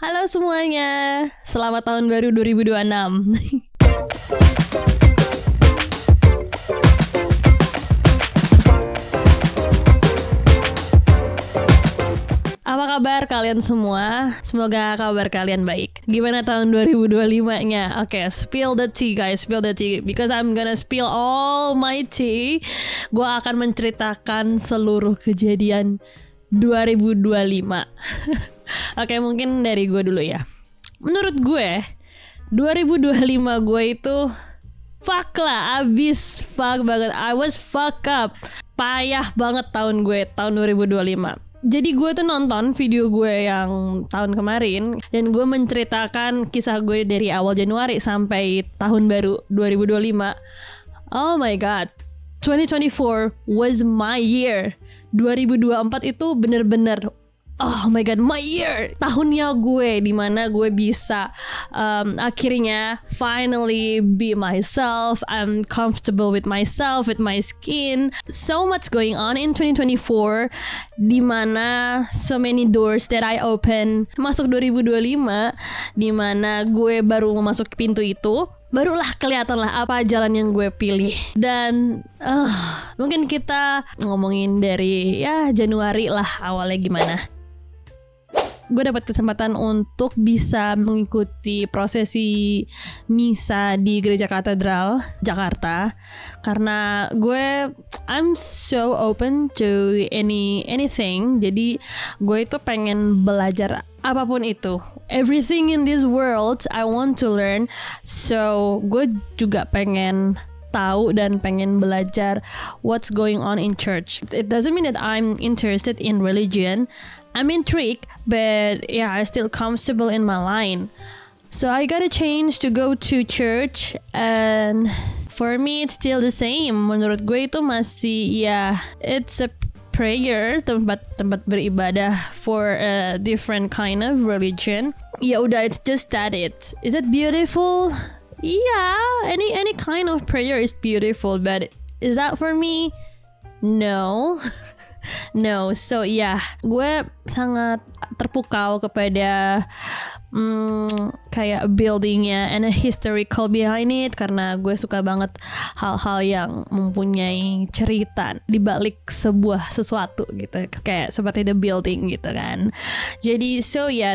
Halo semuanya, selamat tahun baru 2026. Apa kabar kalian semua? Semoga kabar kalian baik. Gimana tahun 2025-nya? Oke, spill the tea guys, spill the tea. Because I'm gonna spill all my tea. Gue akan menceritakan seluruh kejadian 2025. Oke, mungkin dari gue dulu ya. Menurut gue 2025 gue itu fuck lah, abis fuck banget. I was fuck up. Payah banget tahun gue, tahun 2025. Jadi gue tuh nonton video gue yang tahun kemarin dan gue menceritakan kisah gue dari awal Januari sampai tahun baru 2025. Oh my god, 2024 was my year. 2024 itu bener-bener oh my god, my year. Tahunnya gue, dimana gue bisa akhirnya finally be myself. I'm comfortable with myself, with my skin. So much going on in 2024, dimana so many doors that I open. Masuk 2025, dimana gue baru masuk pintu itu, barulah kelihatan lah apa jalan yang gue pilih. Dan mungkin kita ngomongin dari ya Januari lah awalnya gimana. Gue dapat kesempatan untuk bisa mengikuti prosesi misa di Gereja Katedral Jakarta karena I'm so open to anything. Jadi gue itu pengen belajar apapun itu. Everything in this world I want to learn. So gue juga pengen tahu dan pengen belajar what's going on in church. It doesn't mean that I'm interested in religion. I'm intrigued, but yeah, I'm still comfortable in my line. So I got a change to go to church, and for me it's still the same. Menurut gue itu masih it's a prayer, tempat beribadah for a different kind of religion. Ya udah, it's just that it. Is it beautiful? Yeah, any kind of prayer is beautiful, but is that for me? No. No, so gue sangat terpukau kepada kayak buildingnya and a historical behind it karena gue suka banget hal-hal yang mempunyai cerita di balik sebuah sesuatu gitu, kayak seperti the building gitu kan. Jadi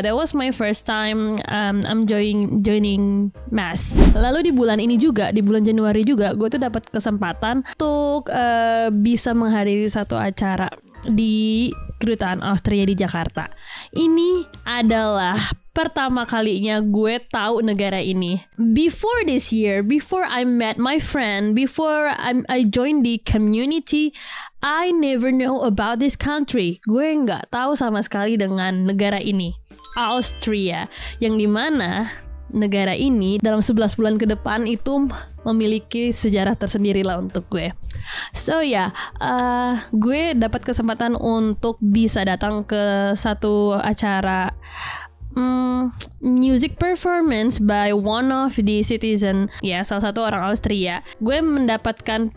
that was my first time I'm joining mass. Lalu di bulan ini juga, di bulan Januari juga, gue tuh dapat kesempatan untuk bisa menghadiri satu acara di Kedutaan Austria di Jakarta. Ini adalah pertama kalinya gue tahu negara ini. Before this year, before I met my friend, before I joined the community, I never know about this country. Gue nggak tahu sama sekali dengan negara ini, Austria, yang dimana negara ini dalam 11 bulan ke depan itu memiliki sejarah tersendiri lah untuk gue. So gue dapat kesempatan untuk bisa datang ke satu acara music performance by one of the citizen, salah satu orang Austria. Gue mendapatkan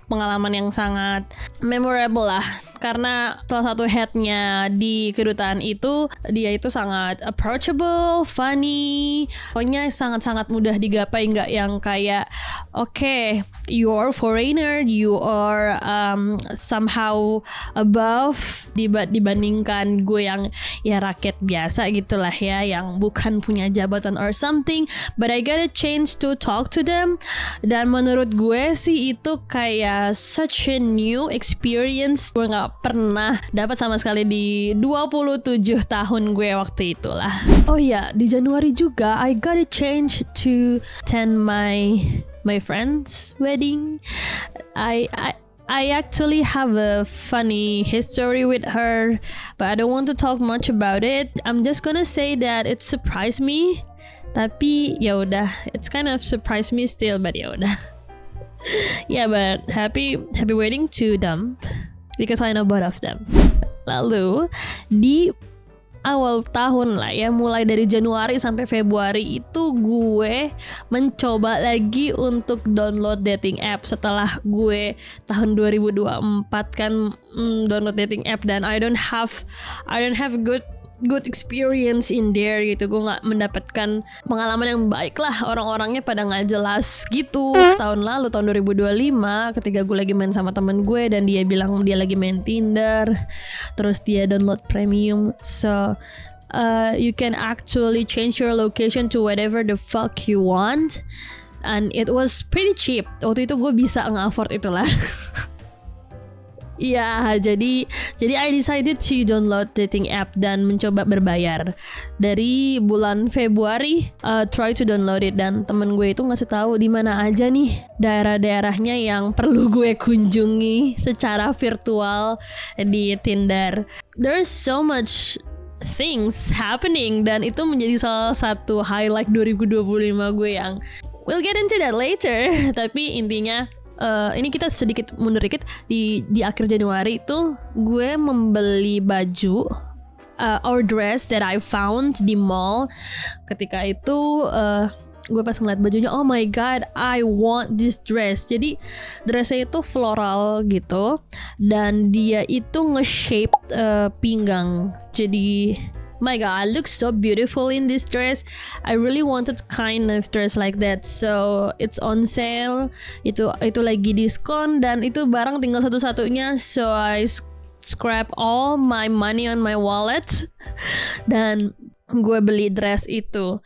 pengalaman yang sangat memorable lah karena salah satu headnya di kedutaan itu, dia itu sangat approachable, funny, pokoknya sangat-sangat mudah digapai, nggak yang kayak okay, you are foreigner, you are somehow above dibandingkan gue yang rakyat biasa gitulah yang bukan punya jabatan or something, but I got a chance to talk to them. Dan menurut gue sih itu kayak such a new experience, gue nggak pernah dapat sama sekali di 27 tahun gue waktu itulah. Oh ya, di Januari juga I got a chance to attend my friend's wedding. I actually have a funny history with her, but I don't want to talk much about it. I'm just gonna say that it surprised me. Tapi ya udah, it's kind of surprised me still, but ya udah. But happy wedding to them because I know both of them. Lalu di awal tahun lah mulai dari Januari sampai Februari itu gue mencoba lagi untuk download dating app setelah gue tahun 2024 kan download dating app dan I don't have good good experience in there gitu. Gue nggak mendapatkan pengalaman yang baik lah. Orang-orangnya pada nggak jelas gitu. Tahun lalu, tahun 2025, ketika gue lagi main sama temen gue dan dia bilang dia lagi main Tinder, terus dia download premium, so you can actually change your location to whatever the fuck you want, and it was pretty cheap. Waktu itu gue bisa nge-afford itulah. Ya, jadi I decided to download dating app dan mencoba berbayar. Dari bulan Februari, try to download it, dan temen gue itu ngasih tahu di mana aja nih daerah-daerahnya yang perlu gue kunjungi secara virtual di Tinder. There's so much things happening, dan itu menjadi salah satu highlight 2025 gue yang we'll get into that later. Tapi intinya ini kita sedikit mundur dikit. Di akhir Januari itu gue membeli baju or dress that I found di mall. Ketika itu gue pas ngeliat bajunya, oh my god, I want this dress. Jadi dressnya itu floral gitu, dan dia itu nge-shape pinggang. Jadi my god, I look so beautiful in this dress. I really wanted kind of dress like that. So it's on sale. Itu lagi diskon, dan itu barang tinggal satu-satunya. So I scrap all my money on my wallet dan gue beli dress itu.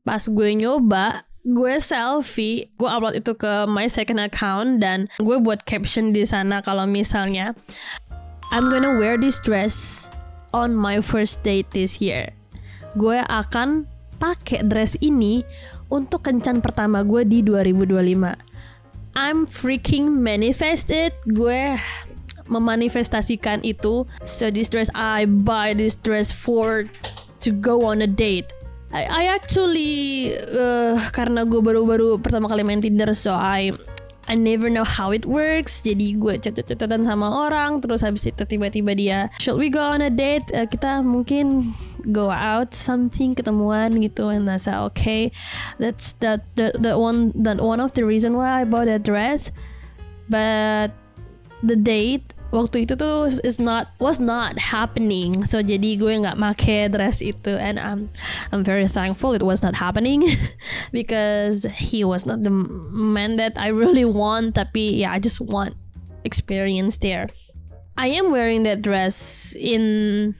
Pas gue nyoba, gue selfie, gue upload itu ke my second account, dan gue buat caption di sana kalau misalnya I'm gonna wear this dress on my first date this year. Gue akan pakai dress ini untuk kencan pertama gue di 2025. I'm freaking manifested. Gue memanifestasikan itu. So this dress, I buy this dress to go on a date. I actually karena gue baru pertama kali main Tinder, so I never know how it works. Jadi gue chat-chatan sama orang, terus habis itu tiba-tiba dia, should we go on a date? Kita mungkin go out something, ketemuan gitu. And I said okay, that's that one of the reason why I bought that dress. But the date waktu itu tuh was not happening. So jadi gue nggak make dress itu, and I'm very thankful it was not happening because he was not the man that I really want. Tapi yeah, I just want experience there. I am wearing that dress in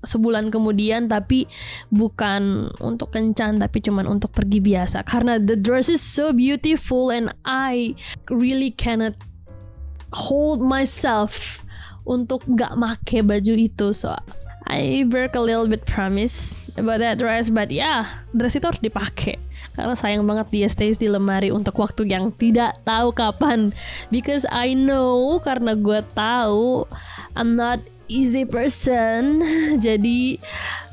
sebulan kemudian, tapi bukan untuk kencan, tapi cuman untuk pergi biasa, karena the dress is so beautiful and I really cannot hold myself untuk gak make baju itu. So I break a little bit promise about that dress, but yeah, dress itu harus dipakai karena sayang banget dia stays di lemari untuk waktu yang tidak tahu kapan. Because I know, karena gue tahu I'm not easy person, jadi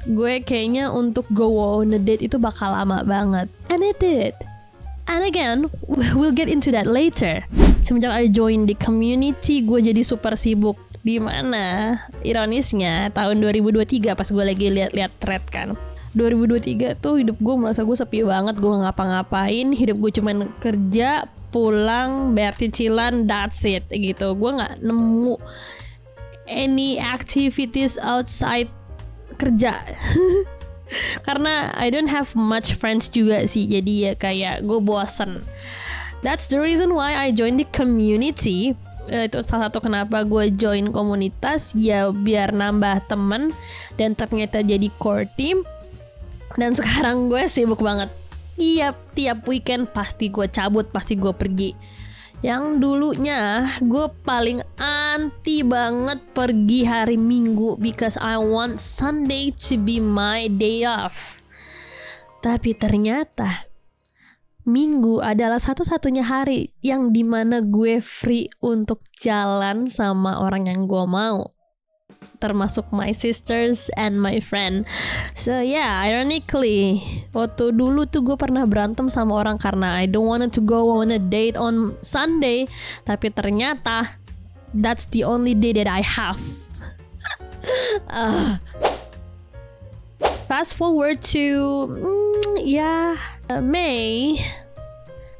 gue kayaknya untuk go on a date itu bakal lama banget, and it did. And again, we'll get into that later. Semenjak I join di community, gue jadi super sibuk. Di mana ironisnya tahun 2023 pas gue lagi lihat thread kan, 2023 tuh hidup gue merasa gue sepi banget. Gue gak ngapa-ngapain, hidup gue cuman kerja, pulang, bayar cicilan, that's it gitu. Gue gak nemu any activities outside kerja. Karena I don't have much friends juga sih, jadi ya kayak gue bosen. That's the reason why I join the community. Itu salah satu kenapa gue join komunitas, ya biar nambah teman, dan ternyata jadi core team. Dan sekarang gue sibuk banget. Tiap weekend pasti gue cabut, pasti gue pergi. Yang dulunya gue paling anti banget pergi hari Minggu, because I want Sunday to be my day off. Tapi ternyata Minggu adalah satu-satunya hari yang dimana gue free untuk jalan sama orang yang gue mau, termasuk my sisters and my friend. So yeah, ironically, waktu dulu tuh gue pernah berantem sama orang karena I don't wanted to go on a date on Sunday. Tapi ternyata that's the only day that I have. Fast forward to Mei,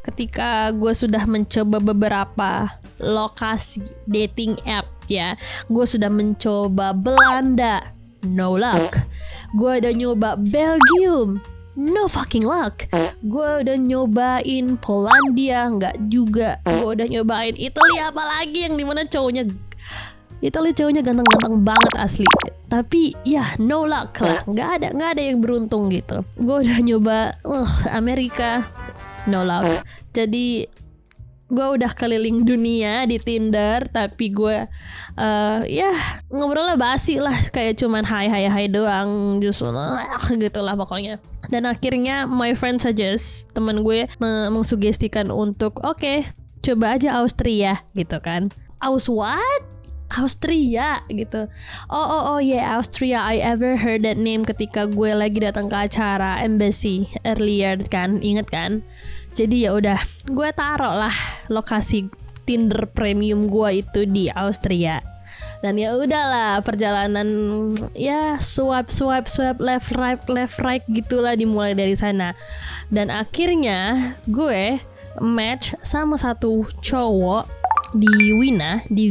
ketika gue sudah mencoba beberapa lokasi dating app ya. Gue sudah mencoba Belanda, no luck. Gue udah nyoba Belgium, no fucking luck. Gue udah nyobain Polandia, nggak juga. Gue udah nyobain Italia, apalagi yang dimana cowoknya ganteng-ganteng banget asli. Tapi ya no luck lah, nggak ada yang beruntung gitu. Gue udah nyoba Amerika, no luck. Jadi gue udah keliling dunia di Tinder, tapi gue ya ngobrolnya basi lah, kayak cuman hai doang, justru gitu lah pokoknya. Dan akhirnya my friend suggest, teman gue mengsugestikan untuk oke, coba aja Austria gitu kan. Austria gitu. Oh yeah, Austria. I ever heard that name ketika gue lagi datang ke acara embassy earlier kan, inget kan? Jadi ya udah, gue taruh lah lokasi Tinder premium gue itu di Austria. Dan ya udahlah, perjalanan ya swipe left right gitulah, dimulai dari sana. Dan akhirnya gue match sama satu cowok di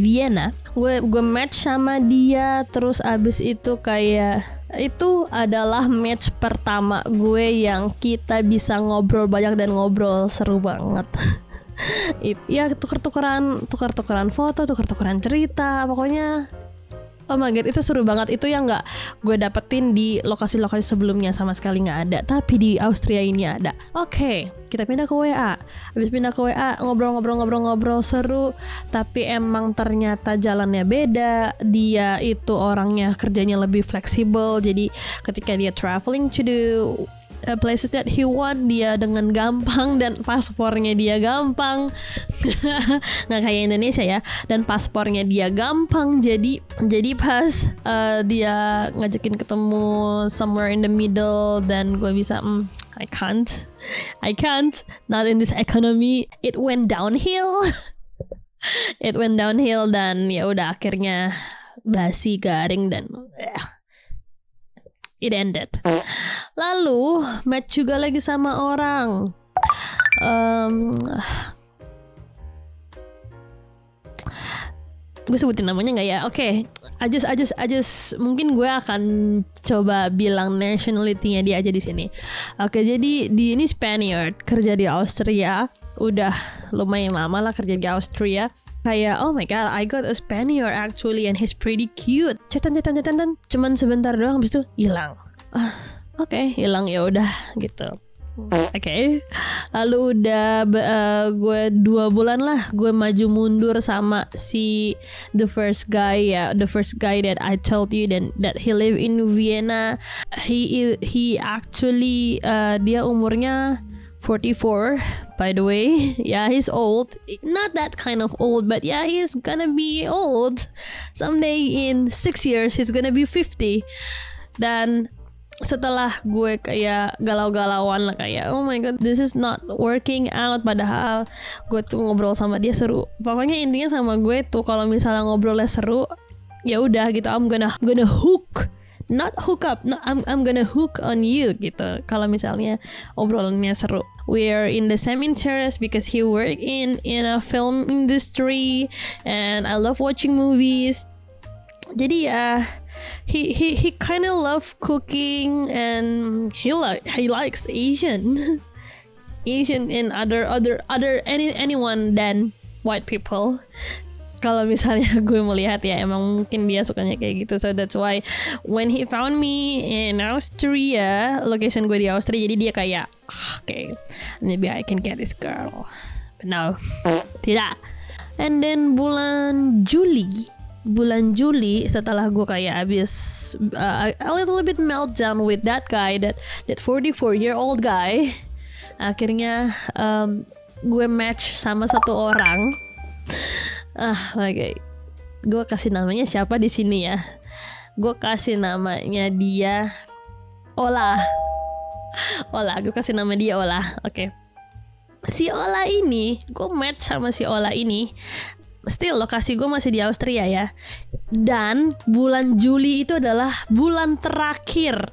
Vienna. Gue match sama dia, terus abis itu kayak itu adalah match pertama gue yang kita bisa ngobrol banyak dan ngobrol seru banget. Ya tuker-tukeran foto, tuker-tukeran cerita, pokoknya oh my god, itu seru banget. Itu yang nggak gue dapetin di lokasi-lokasi sebelumnya, sama sekali nggak ada. Tapi di Austria ini ada. Oke, kita pindah ke WA. Habis pindah ke WA, ngobrol seru. Tapi emang ternyata jalannya beda. Dia itu orangnya kerjanya lebih fleksibel. Jadi ketika dia traveling to the places that he want, dia dengan gampang, dan paspornya dia gampang. Nggak kayak Indonesia ya, dan paspornya dia gampang. Jadi pas dia ngajakin ketemu somewhere in the middle, dan gue bisa I can't not in this economy. It went downhill. Dan ya udah, akhirnya basi, garing, dan it ended. Lalu match juga lagi sama orang. Gue sebutin namanya nggak ya? Oke, I just mungkin gue akan coba bilang nationality-nya dia aja di sini. Oke, jadi dia ini Spaniard, kerja di Austria. Udah lumayan lama lah kerja di Austria. Kayak oh my god, I got a Spaniard actually and he's pretty cute. Cetan, cuman sebentar doang, habis itu hilang. Oke, hilang, ya udah gitu. Oke. Lalu udah gue 2 bulan lah gue maju mundur sama si the first guy that I told you that he live in Vienna. He actually dia umurnya 44 by the way. Yeah, he's old. Not that kind of old, but yeah, he's gonna be old. Someday in 6 years he's gonna be 50. Dan setelah gue kayak galau-galauan lah, kayak oh my god, this is not working out, padahal gue tuh ngobrol sama dia seru. Pokoknya intinya sama gue tuh kalau misalnya ngobrolnya seru, ya udah gitu, I'm gonna hook, not hook up, no, I'm gonna hook on you gitu. Kalau misalnya obrolannya seru, we're in the same interest because he work in a film industry and I love watching movies. Jadi ya he kind of love cooking and he likes Asian and other anyone than white people. Kalau misalnya gue melihat ya, emang mungkin dia sukanya kayak gitu. So that's why when he found me in Austria, location gue di Austria, jadi dia kayak okay, maybe I can get this girl. But no, tidak. And then bulan Juli setelah gue kayak abis a little bit meltdown with that guy, that 44-year-old guy, akhirnya gue match sama satu orang. Okay. Gue kasih namanya siapa di sini ya? Gue kasih namanya dia Ola. Gue kasih nama dia Ola. Oke. Si Ola ini, gue match sama si Ola ini. Still lokasi gue masih di Austria ya. Dan bulan Juli itu adalah bulan terakhir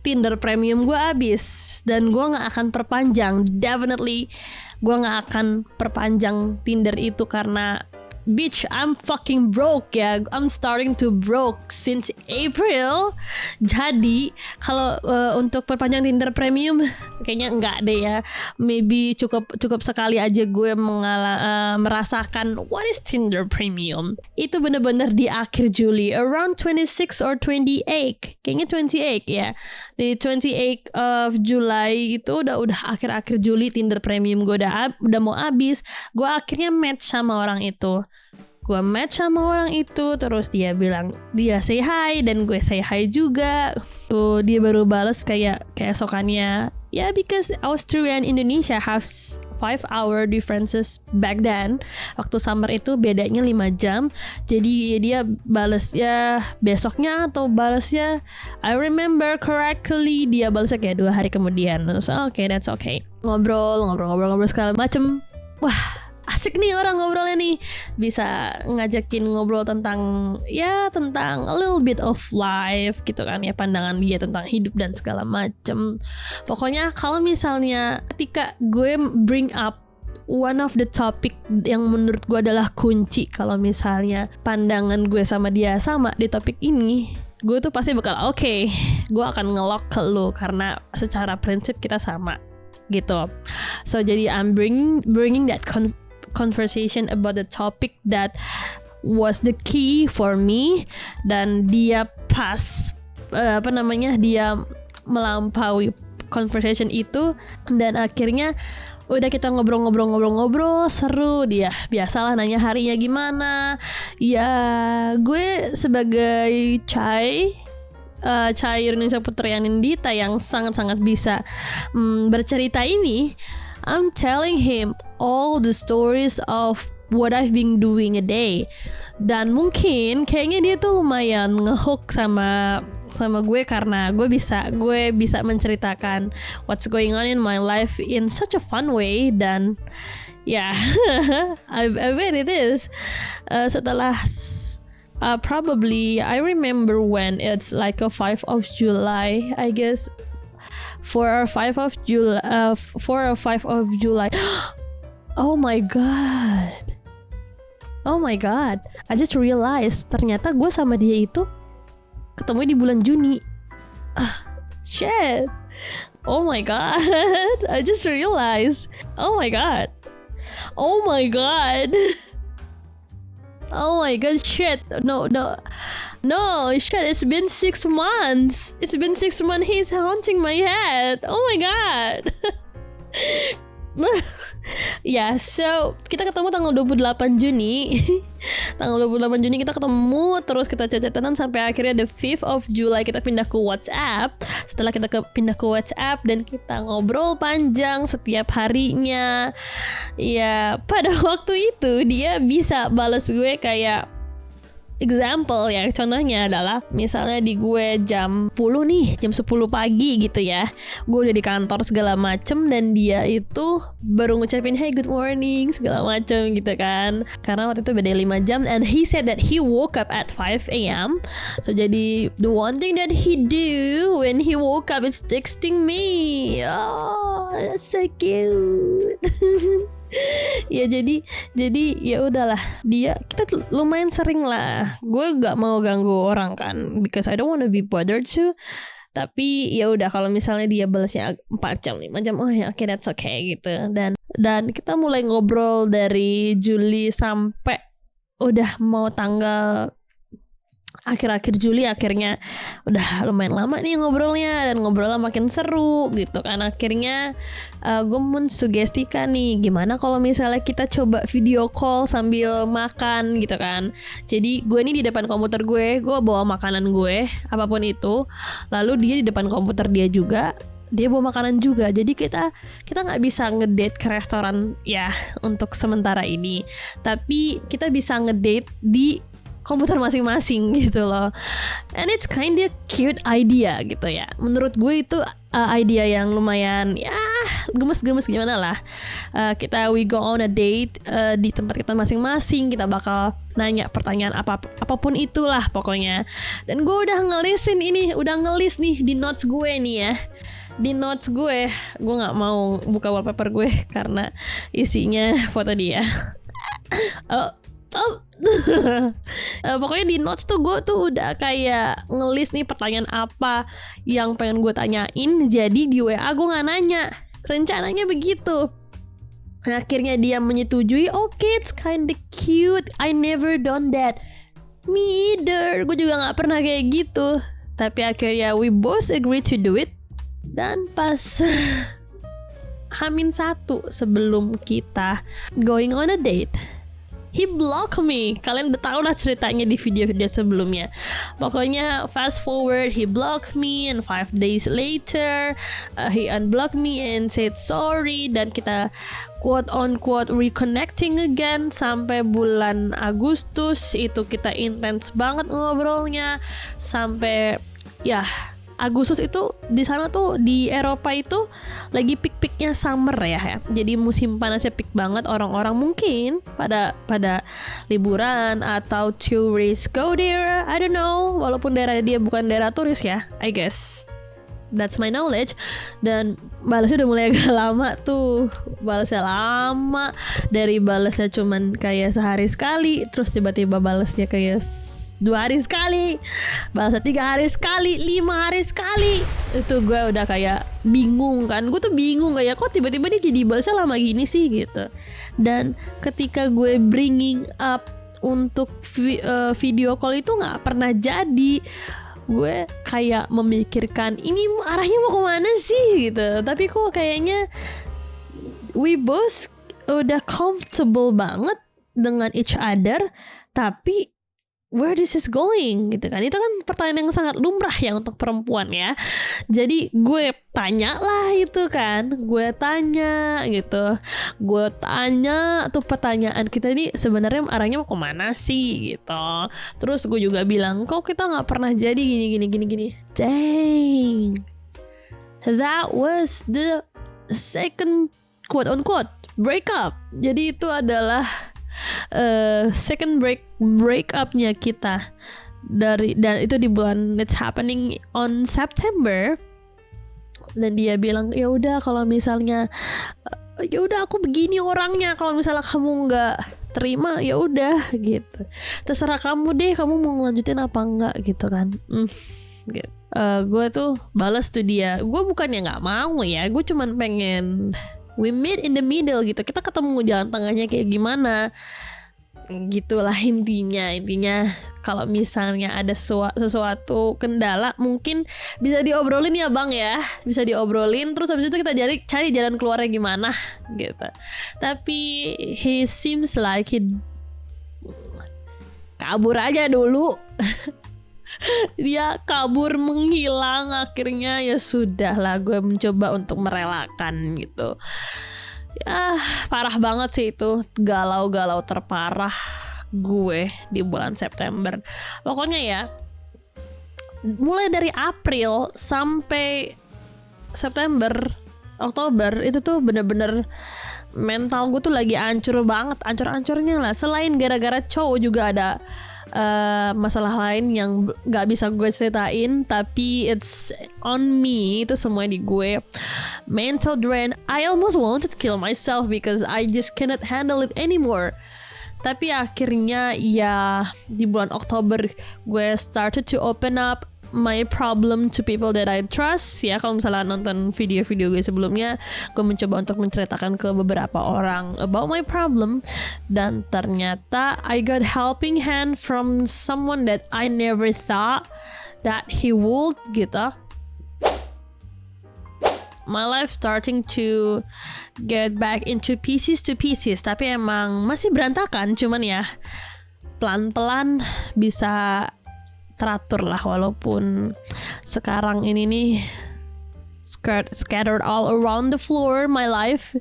Tinder premium gue habis. Dan gue gak akan perpanjang. Definitely gue gak akan perpanjang Tinder itu karena bitch, I'm fucking broke ya. I'm starting to broke since April. Jadi kalau untuk perpanjang Tinder Premium kayaknya enggak deh ya. Maybe cukup sekali aja gue merasakan what is Tinder Premium. Itu bener-bener di akhir Juli, around 26 or 28. Kayaknya 28 ya. Di 28 of July itu udah akhir-akhir Juli Tinder Premium gue udah mau habis. Gue akhirnya match sama orang itu. Terus dia bilang dia say hi dan gue say hi juga. Tuh dia baru balas kayak keesokannya. Yeah, because Austria and Indonesia have 5-hour differences back then. Waktu summer itu bedanya 5 jam. Jadi dia balas ya besoknya atau balasnya I remember correctly dia balasnya kayak 2 hari kemudian. So okay, that's okay. Ngobrol segala macem. Wah, asik nih orang ngobrolnya nih. Bisa ngajakin ngobrol tentang a little bit of life gitu kan ya, pandangan dia tentang hidup dan segala macem. Pokoknya kalau misalnya ketika gue bring up one of the topic yang menurut gue adalah kunci, kalau misalnya pandangan gue sama dia sama di topik ini, gue tuh pasti bakal okay, gue akan nge-lock ke lu karena secara prinsip kita sama gitu. So jadi I'm bringing that conversation about the topic that was the key for me, dan dia pas dia melampaui conversation itu, dan akhirnya udah kita ngobrol seru. Dia biasalah nanya harinya gimana. Ya gue sebagai Chai Indonesia Putri Anindita yang sangat-sangat bisa bercerita ini, I'm telling him all the stories of what I've been doing a day. Dan mungkin kayaknya dia tuh lumayan ngehook sama gue karena gue bisa menceritakan what's going on in my life in such a fun way. Dan ya I bet it is. Setelah probably I remember when it's like a 5 of July, I guess. 4 or 5 of July. Oh my god, I just realized ternyata gue sama dia itu ketemu di bulan Juni. Shit. Oh my god, I just realized. Oh my god, shit. No, shit, it's been 6 months. He's haunting my head. Oh my god. Ya, so kita ketemu tanggal 28 Juni. Tanggal 28 Juni kita ketemu, terus kita chat-chatan sampai akhirnya the 5th of July kita pindah ke WhatsApp. Setelah kita pindah ke WhatsApp dan kita ngobrol panjang setiap harinya. Ya, pada waktu itu dia bisa balas gue kayak example ya, contohnya adalah misalnya di gue jam 10 pagi gitu ya, gue udah di kantor segala macem dan dia itu baru ngucapin hey good morning segala macem gitu kan, karena waktu itu beda 5 jam, and he said that he woke up at 5 a.m. So jadi the one thing that he do when he woke up is texting me. Oh, that's so cute. Ya jadi ya udahlah, kita lumayan sering lah. Gue gak mau ganggu orang kan, because I don't want to be bothered too. Tapi ya udah, kalau misalnya dia balasnya 4 jam 5 jam, oh ya okay, that's okay gitu. Dan kita mulai ngobrol dari Juli sampai udah mau tanggal akhir-akhir Juli, akhirnya udah lumayan lama nih ngobrolnya, dan ngobrolnya makin seru gitu kan. Akhirnya gue mensugestikan nih, gimana kalau misalnya kita coba video call sambil makan gitu kan. Jadi gue nih di depan komputer gue bawa makanan gue apapun itu, lalu dia di depan komputer dia juga, dia bawa makanan juga. Jadi kita nggak bisa ngedate ke restoran ya untuk sementara ini, tapi kita bisa ngedate di komputer masing-masing gitu loh. And it's kinda cute idea gitu ya. Menurut gue itu idea yang lumayan ya gemes-gemes gimana lah. We go on a date di tempat kita masing-masing. Kita bakal nanya pertanyaan apapun itulah pokoknya. Dan gue udah ngelis nih di notes gue nih ya. Di notes gue nggak mau buka wallpaper gue karena isinya foto dia. Pokoknya di notes tuh gue tuh udah kayak ngelis nih pertanyaan apa yang pengen gue tanyain. Jadi di WA gue gak nanya. Rencananya begitu. Akhirnya dia menyetujui. Okay, it's kinda cute. I never done that. Me either. Gue juga gak pernah kayak gitu. Tapi akhirnya we both agree to do it. Dan pas H-1 sebelum kita going on a date, he blocked me. Kalian udah tau lah ceritanya di video-video sebelumnya. Pokoknya fast forward, he blocked me, and 5 days later he unblocked me and said sorry. Dan kita quote on quote reconnecting again. Sampai bulan Agustus itu kita intens banget ngobrolnya. Sampai ya Agustus itu di sana tuh di Eropa itu lagi peak-peaknya summer ya. Jadi musim panasnya peak banget. Orang-orang mungkin pada liburan atau tourist go there. I don't know. Walaupun daerah dia bukan daerah turis ya, I guess. That's my knowledge. Dan balasnya udah mulai agak lama tuh. Balasnya lama. Dari balasnya cuman kayak sehari sekali, terus tiba-tiba balasnya kayak 2 hari sekali, balasnya 3 hari sekali, 5 hari sekali. Itu gue udah kayak bingung kan. Gue tuh bingung kayak kok tiba-tiba dia jadi balasnya lama gini sih gitu. Dan ketika gue bringing up untuk video call itu gak pernah jadi. Gue kayak memikirkan ini arahnya mau kemana sih gitu. Tapi kok kayaknya we both udah comfortable banget dengan each other. Tapi where this is going gitu kan. Itu kan pertanyaan yang sangat lumrah ya untuk perempuan ya. Jadi gue tanya lah itu kan. Gue tanya gitu. Gue tanya tuh pertanyaan kita ini sebenarnya arahnya mau kemana sih gitu. Terus gue juga bilang kok kita gak pernah jadi gini. Dang. That was the second quote on quote breakup. Jadi itu adalah second break-upnya kita dan itu di bulan, it's happening on September. Dan dia bilang ya udah kalau misalnya ya udah aku begini orangnya, kalau misalnya kamu nggak terima ya udah gitu, terserah kamu deh, kamu mau ngelanjutin apa enggak gitu kan. Gitu. Gue tuh balas tuh dia, gue bukannya nggak mau ya, gue cuman pengen we meet in the middle gitu. Kita ketemu jalan tengahnya kayak gimana. Gitulah intinya kalau misalnya ada sesuatu kendala mungkin bisa diobrolin ya bang ya. Bisa diobrolin terus habis itu kita cari jalan keluarnya gimana gitu. Tapi he seems like he kabur aja dulu. Dia kabur menghilang. Akhirnya ya sudah lah, gue mencoba untuk merelakan gitu. Ya parah banget sih itu. Galau-galau terparah gue di bulan September. Pokoknya ya mulai dari April sampai September, Oktober itu tuh bener-bener mental gue tuh lagi hancur banget. Hancur-hancurnya lah. Selain gara-gara cowok juga ada masalah lain yang gak bisa gue ceritain, tapi it's on me. Itu semua di gue. Mental drain. I almost wanted to kill myself because I just cannot handle it anymore. Tapi akhirnya ya di bulan Oktober gue started to open up my problem to people that I trust. Ya kalau misalnya nonton video-video gue sebelumnya, gue mencoba untuk menceritakan ke beberapa orang about my problem. Dan ternyata I got helping hand from someone that I never thought that he would gitu. My life starting to get back into pieces. Tapi emang masih berantakan. Cuman ya pelan-pelan bisa teratur lah, walaupun sekarang ini nih scattered all around the floor my life.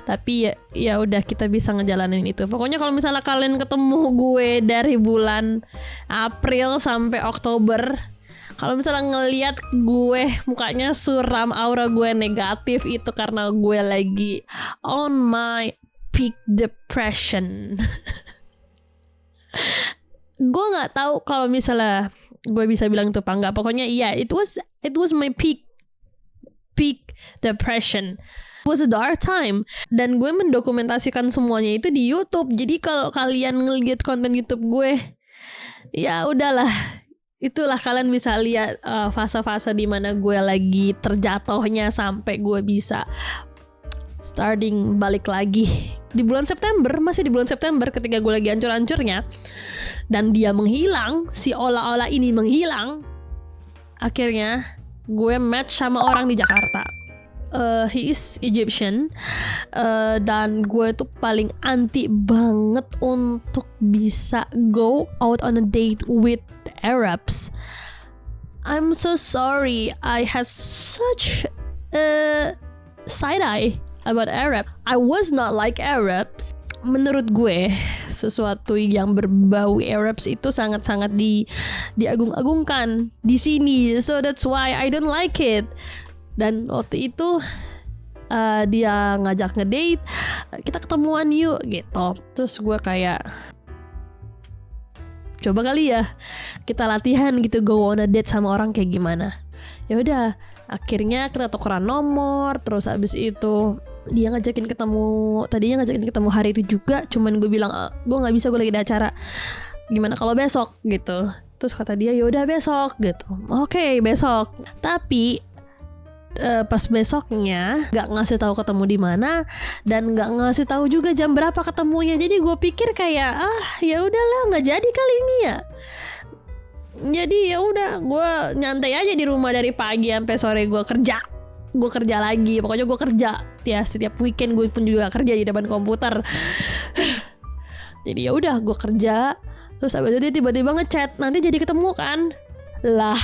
Tapi ya udah, kita bisa ngejalanin itu. Pokoknya kalau misalnya kalian ketemu gue dari bulan April sampai Oktober, kalau misalnya ngelihat gue mukanya suram, aura gue negatif, itu karena gue lagi on my peak depression. Gue nggak tahu kalau misalnya gue bisa bilang itu apa enggak. Pokoknya iya, it was my peak peak depression. It was a dark time. Dan gue mendokumentasikan semuanya itu di YouTube. Jadi kalau kalian ngeliat konten YouTube gue, ya udahlah, itulah kalian bisa lihat fase-fase di mana gue lagi terjatuhnya sampai gue bisa starting balik lagi di bulan September, masih di bulan September ketika gue lagi hancur-hancurnya dan dia menghilang, si olah-olah ini menghilang. Akhirnya gue match sama orang di Jakarta. He is Egyptian, dan gue tuh paling anti banget untuk bisa go out on a date with Arabs. I'm so sorry, I have such a side eye about Arab. I was not like Arabs. Menurut gue, sesuatu yang berbau Arabs itu sangat-sangat diagung-agungkan di sini. So that's why I don't like it. Dan waktu itu dia ngajak ngedate, kita ketemuan yuk gitu. Terus gue kayak, coba kali ya kita latihan gitu go on a date sama orang kayak gimana. Ya udah, akhirnya kita tukeran nomor. Terus abis itu dia tadinya ngajakin ketemu hari itu juga, cuman gue bilang gue nggak bisa, gue lagi ada acara, gimana kalau besok gitu. Terus kata dia ya udah besok gitu. Oke, besok. Tapi pas besoknya nggak ngasih tahu ketemu di mana dan nggak ngasih tahu juga jam berapa ketemunya. Jadi gue pikir kayak ya udahlah, nggak jadi kali ini ya. Jadi ya udah, gue nyantai aja di rumah dari pagi sampai sore. Gue kerja lagi, pokoknya gue kerja ya, setiap weekend gue pun juga kerja di depan komputer. Jadi ya udah, gue kerja. Terus abis itu dia tiba-tiba ngechat, nanti jadi ketemu kan. Lah,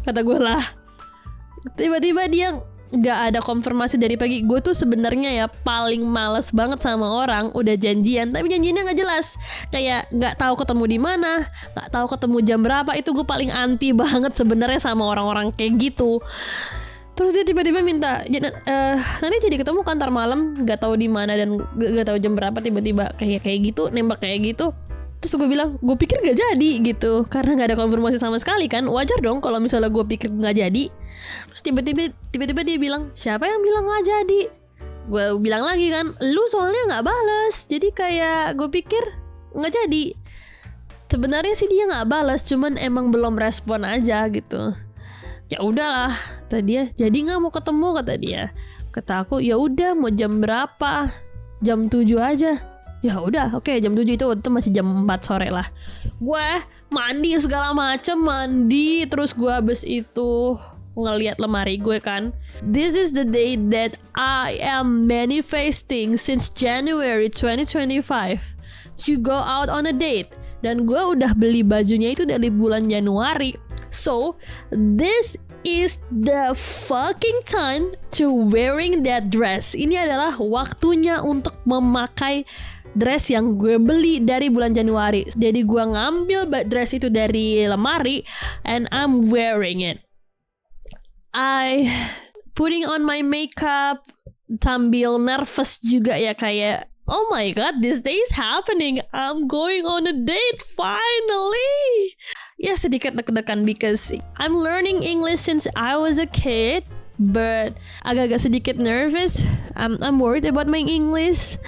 kata gue lah, tiba-tiba dia nggak ada konfirmasi dari pagi. Gue tuh sebenarnya ya paling males banget sama orang udah janjian tapi janjiannya nggak jelas, kayak nggak tahu ketemu di mana, nggak tahu ketemu jam berapa. Itu gue paling anti banget sebenarnya sama orang-orang kayak gitu. Terus dia tiba-tiba minta nanti jadi ketemu kantor malam, nggak tahu di mana dan nggak tahu jam berapa. Tiba-tiba kayak gitu, nembak kayak gitu. Terus gue bilang, gue pikir nggak jadi gitu, karena nggak ada konfirmasi sama sekali kan. Wajar dong kalau misalnya gue pikir nggak jadi. Terus tiba-tiba dia bilang, siapa yang bilang nggak jadi? Gue bilang lagi kan, lu soalnya nggak balas. Jadi kayak gue pikir nggak jadi. Sebenarnya sih dia nggak balas, cuman emang belum respon aja gitu. Ya udahlah, kata dia, jadi nggak mau ketemu, kata dia. Kata aku, ya udah, mau jam berapa? Jam 7 aja. Ya udah, oke, jam 7 itu waktu itu masih jam 4 sore lah. Gue mandi segala macem, terus gue abis itu ngeliat lemari gue kan. This is the day that I am manifesting since January 2025 to go out on a date. Dan gue udah beli bajunya itu dari bulan Januari. So, this is the fucking time to wearing that dress. Ini adalah waktunya untuk memakai dress yang gue beli dari bulan Januari. Jadi gue ngambil dress itu dari lemari and I'm wearing it. I putting on my makeup sambil nervous juga ya, kayak oh my god, this day is happening. I'm going on a date finally. Ya sedikit deg-degan because I'm learning English since I was a kid, but agak-agak sedikit nervous. I'm worried about my English.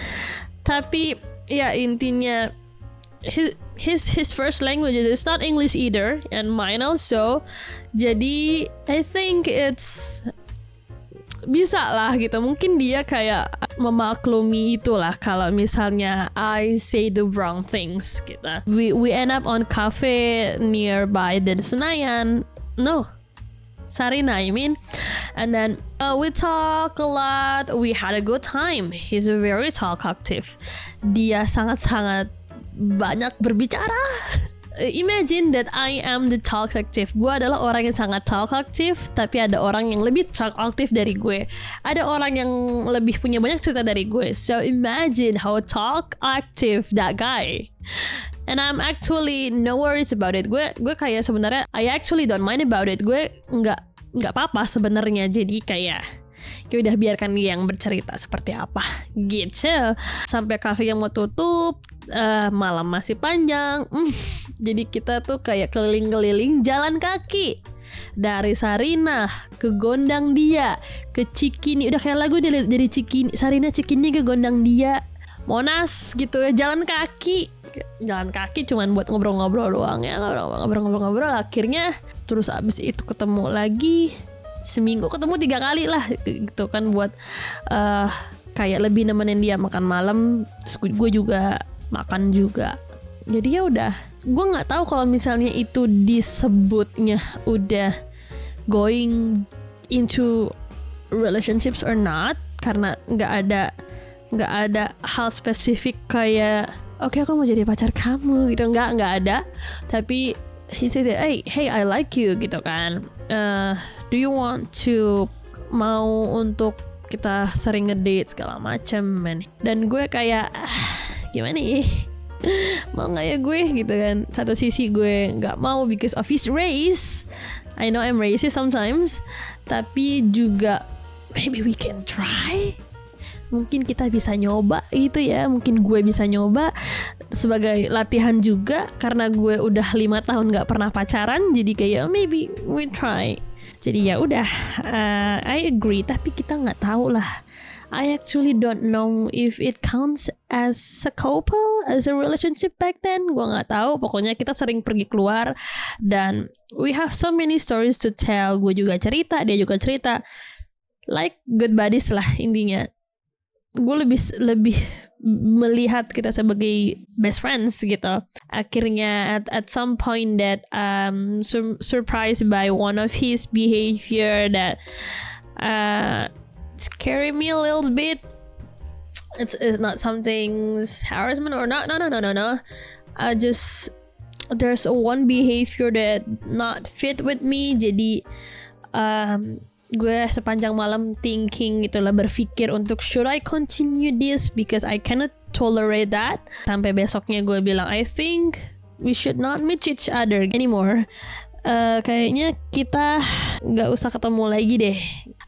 Tapi ya intinya his first language is not English either, and mine also. Jadi I think it's bisa lah gitu. Mungkin dia kayak memaklumi itulah kalau misalnya I say the wrong things gitu. We end up on cafe nearby the Senayan. No, Sarina I mean. And then we talk a lot. We had a good time. He's a very talkative. Dia sangat-sangat banyak berbicara. Imagine that I am the talkative. Gue adalah orang yang sangat talkative, tapi ada orang yang lebih talkative dari gue. Ada orang yang lebih punya banyak cerita dari gue. So imagine how talkative that guy. And I'm actually no worries about it. Gue kayak sebenarnya I actually don't mind about it. Gue nggak apa-apa sebenarnya. Jadi kayak ya udah biarkan dia yang bercerita seperti apa gitu. Sampai kafe yang mau tutup, malam masih panjang. Jadi kita tuh kayak keliling-keliling jalan kaki. Dari Sarinah ke Gondang Dia, ke Cikini, udah kayak lagu dari Cikini, Sarinah Cikini ke Gondang Dia, Monas gitu ya, jalan kaki cuman buat ngobrol-ngobrol doang ya, ngobrol. Akhirnya terus abis itu ketemu lagi, seminggu ketemu 3 kali lah gitu kan, buat kayak lebih nemenin dia makan malam, terus gue juga makan juga. Jadi ya udah, gue nggak tahu kalau misalnya itu disebutnya udah going into relationships or not, karena nggak ada hal spesifik kayak oke, aku mau jadi pacar kamu gitu, nggak ada. Tapi he said, hey I like you gitu kan, do you want to mau untuk kita sering ngedate segala macam, man. Dan gue kayak gimana ya, mau nggak ya gue gitu kan. Satu sisi gue nggak mau because of his race, I know I'm racist sometimes, tapi juga maybe we can try. Mungkin kita bisa nyoba gitu ya. Mungkin gue bisa nyoba sebagai latihan juga, karena gue udah 5 tahun gak pernah pacaran. Jadi kayak maybe we try. Jadi ya udah, I agree. Tapi kita gak tahu lah. I actually don't know if it counts as a couple, as a relationship back then. Gue gak tahu. Pokoknya kita sering pergi keluar dan we have so many stories to tell. Gue juga cerita, dia juga cerita. Like good buddies lah intinya. Gue lebih melihat kita sebagai best friends gitu. Akhirnya at some point that surprised by one of his behavior that scare me a little bit. It's not something's harassment or not. No. Just there's one behavior that not fit with me. Jadi gue sepanjang malam thinking gitu lah, berpikir untuk should I continue this because I cannot tolerate that. Sampai besoknya gue bilang I think we should not meet each other anymore. Kayaknya kita nggak usah ketemu lagi deh.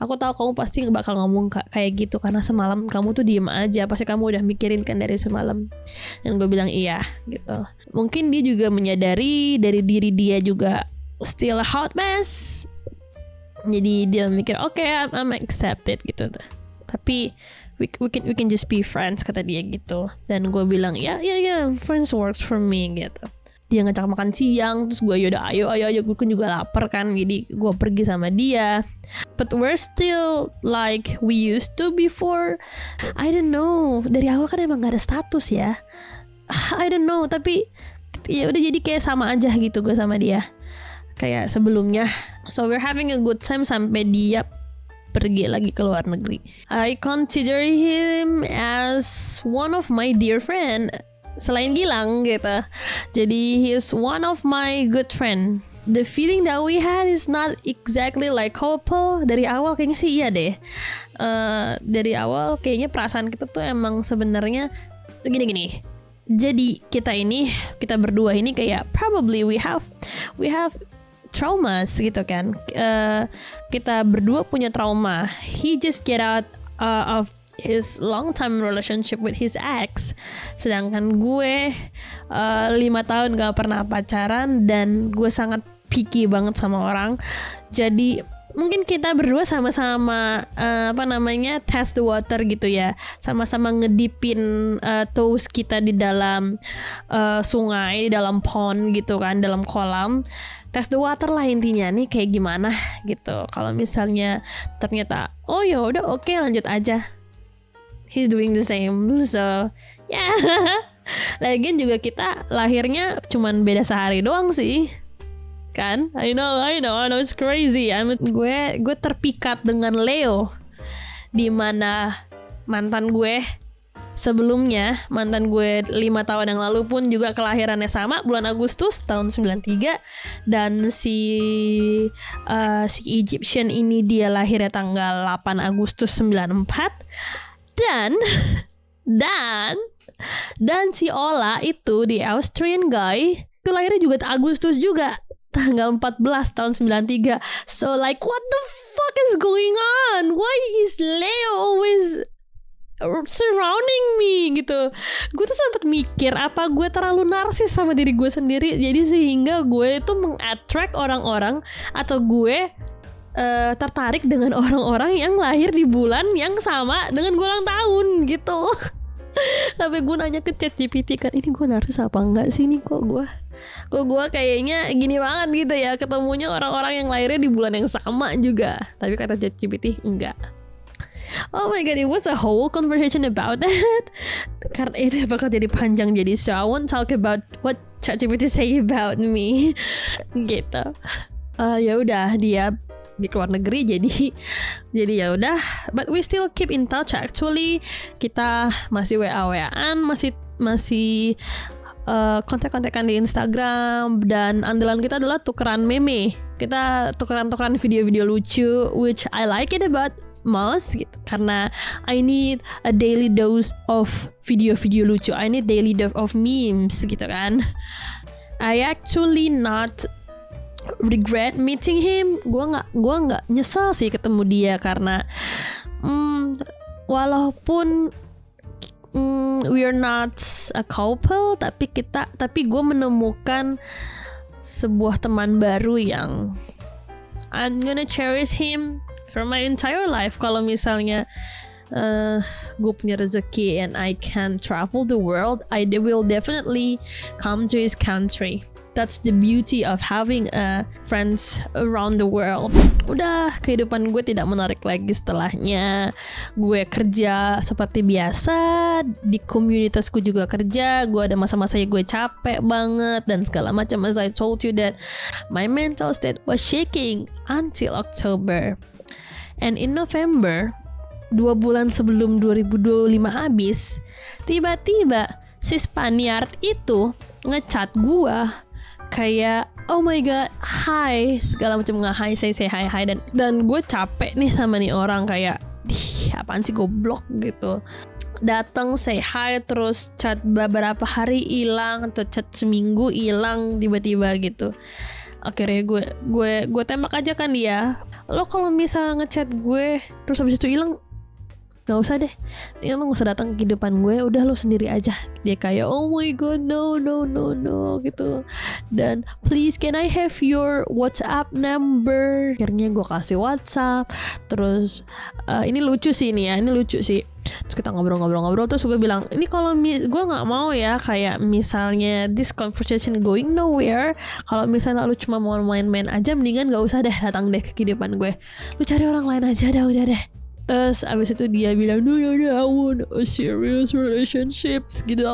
Aku tahu kamu pasti bakal ngomong kayak gitu karena semalam kamu tuh diem aja, pasti kamu udah mikirin kan dari semalam. Dan gue bilang iya gitu. Mungkin dia juga menyadari dari diri dia juga still a hot mess. Jadi dia mikir okay, I'm accepted gitu. Tapi we can just be friends, kata dia gitu. Dan gue bilang ya friends works for me gitu. Dia ngajak makan siang, terus gue yaudah ayo gue kan juga lapar kan, jadi gue pergi sama dia. But we're still like we used to before. I don't know, dari awal kan emang gak ada status ya. I don't know, tapi ya udah jadi kayak sama aja gitu gue sama dia kayak sebelumnya. So we're having a good time sampai dia pergi lagi ke luar negeri. I consider him as one of my dear friend. Selain Gilang gitu. Jadi he is one of my good friend. The feeling that we had is not exactly like couple. Dari awal kayaknya sih iya deh. Dari awal kayaknya perasaan kita tuh emang sebenarnya gini. Jadi kita berdua ini kayak probably we have traumas gitu kan. Kita berdua punya trauma. He just get out of his long time relationship with his ex, sedangkan gue 5 tahun gak pernah pacaran dan gue sangat picky banget sama orang. Jadi mungkin kita berdua sama-sama test the water gitu ya, sama-sama ngedipin toes kita di dalam sungai, di dalam pond gitu kan, dalam kolam. Test the water lah intinya nih kayak gimana gitu. Kalau misalnya ternyata oh ya udah oke, lanjut aja. He's doing the same, so yeah. Lagian juga kita lahirnya cuman beda sehari doang sih, kan? I know, it's crazy. Gue terpikat dengan Leo, di mana mantan gue sebelumnya, mantan gue 5 tahun yang lalu pun juga kelahirannya sama bulan Agustus tahun 93, dan si Egyptian ini dia lahirnya tanggal 8 Agustus 94. Dan si Ola itu di Austrian guy itu lahirnya juga Agustus juga tanggal 14 tahun 93. So like what the fuck is going on? Why is Leo surrounding me gitu. Gue tuh sempet mikir apa gue terlalu narsis sama diri gue sendiri, jadi sehingga gue itu mengattract orang-orang atau gue tertarik dengan orang-orang yang lahir di bulan yang sama dengan gue ulang tahun gitu. Sampai gue nanya ke ChatGPT kan, ini gue narsis apa enggak sih, nih kok gue kayaknya gini banget gitu ya, ketemunya orang-orang yang lahirnya di bulan yang sama juga. Tapi kata ChatGPT enggak. Oh my god, it was a whole conversation about that. Karena itu bakal jadi panjang, jadi so I won't talk about what ChatGPT say about me gitu. Ya udah, dia di luar negeri, jadi ya udah, but we still keep in touch actually. Kita masih WA-WAan, masih kontak-kontakan di Instagram, dan andalan kita adalah tukeran meme. Kita tukeran video-video lucu, which I like it about most gitu, karena I need a daily dose of video-video lucu. I need daily dose of memes gitu kan. I actually not regret meeting him. Gue nggak nyesel sih ketemu dia, karena walaupun we're not a couple, tapi gue menemukan sebuah teman baru yang I'm gonna cherish him for my entire life. Kalau misalnya gue punya rezeki and I can travel the world, I will definitely come to his country. That's the beauty of having friends around the world. Udah, kehidupan gue tidak menarik lagi setelahnya. Gue kerja seperti biasa, di komunitasku juga kerja. Gue ada masa-masanya gue capek banget dan segala macam. As I told you that my mental state was shaking until October. And in November, 2 bulan sebelum 2025 habis, tiba-tiba si Spaniard itu ngechat gue kayak, oh my god, hi, segala macam, nge-hi, say hi, dan gue capek nih sama nih orang, kayak apaan sih, goblok gitu. Datang say hi, terus chat beberapa hari hilang, atau chat seminggu hilang tiba-tiba gitu. Akhirnya gue tembak aja kan dia, lo kalau misalnya ngechat gue terus habis itu hilang, gak usah deh, lo gak usah datang ke kehidupan gue, udah lo sendiri aja. Dia kayak, oh my god, no gitu, dan please can I have your WhatsApp number. Akhirnya gue kasih WhatsApp. Terus ini lucu sih, terus kita ngobrol, terus gue bilang, ini kalau gue nggak mau ya, kayak misalnya this conversation going nowhere, kalau misalnya lu cuma mau main-main aja, mendingan gak usah deh datang deh ke kehidupan gue, lu cari orang lain aja dah, udah deh. Terus abis itu dia bilang, no, I want a serious relationships gitu.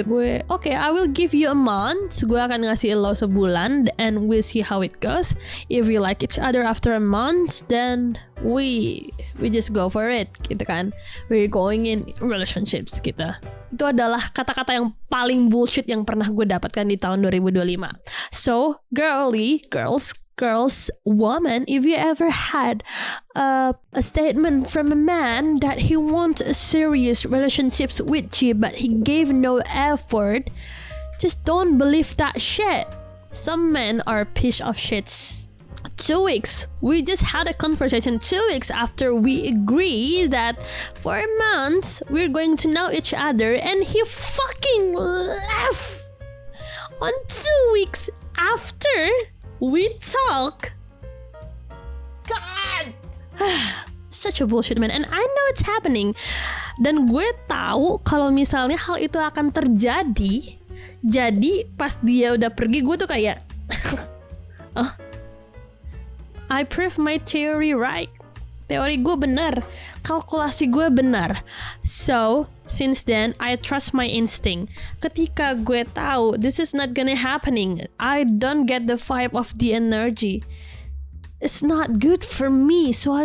Gue, okay, I will give you a month. Gue akan ngasih lo sebulan, and we'll see how it goes. If we like each other after a month, then we just go for it, gitu kan. We're going in relationships gitu. Itu adalah kata-kata yang paling bullshit yang pernah gue dapatkan di tahun 2025. So, girls, woman, if you ever had a statement from a man that he wants a serious relationships with you but he gave no effort, just don't believe that shit. Some men are a piece of shits. 2 weeks, we just had a conversation 2 weeks after we agree that for months we're going to know each other, and he fucking left on 2 weeks after we talk. God, such a bullshit, man. And I know it's happening. Dan gue tahu kalau misalnya hal itu akan terjadi. Jadi pas dia udah pergi, gue tuh kayak, oh, I prove my theory right. Teori gue benar, kalkulasi gue benar. So since then, I trust my instinct. Ketika gue tahu this is not gonna happening, I don't get the vibe of the energy. It's not good for me, so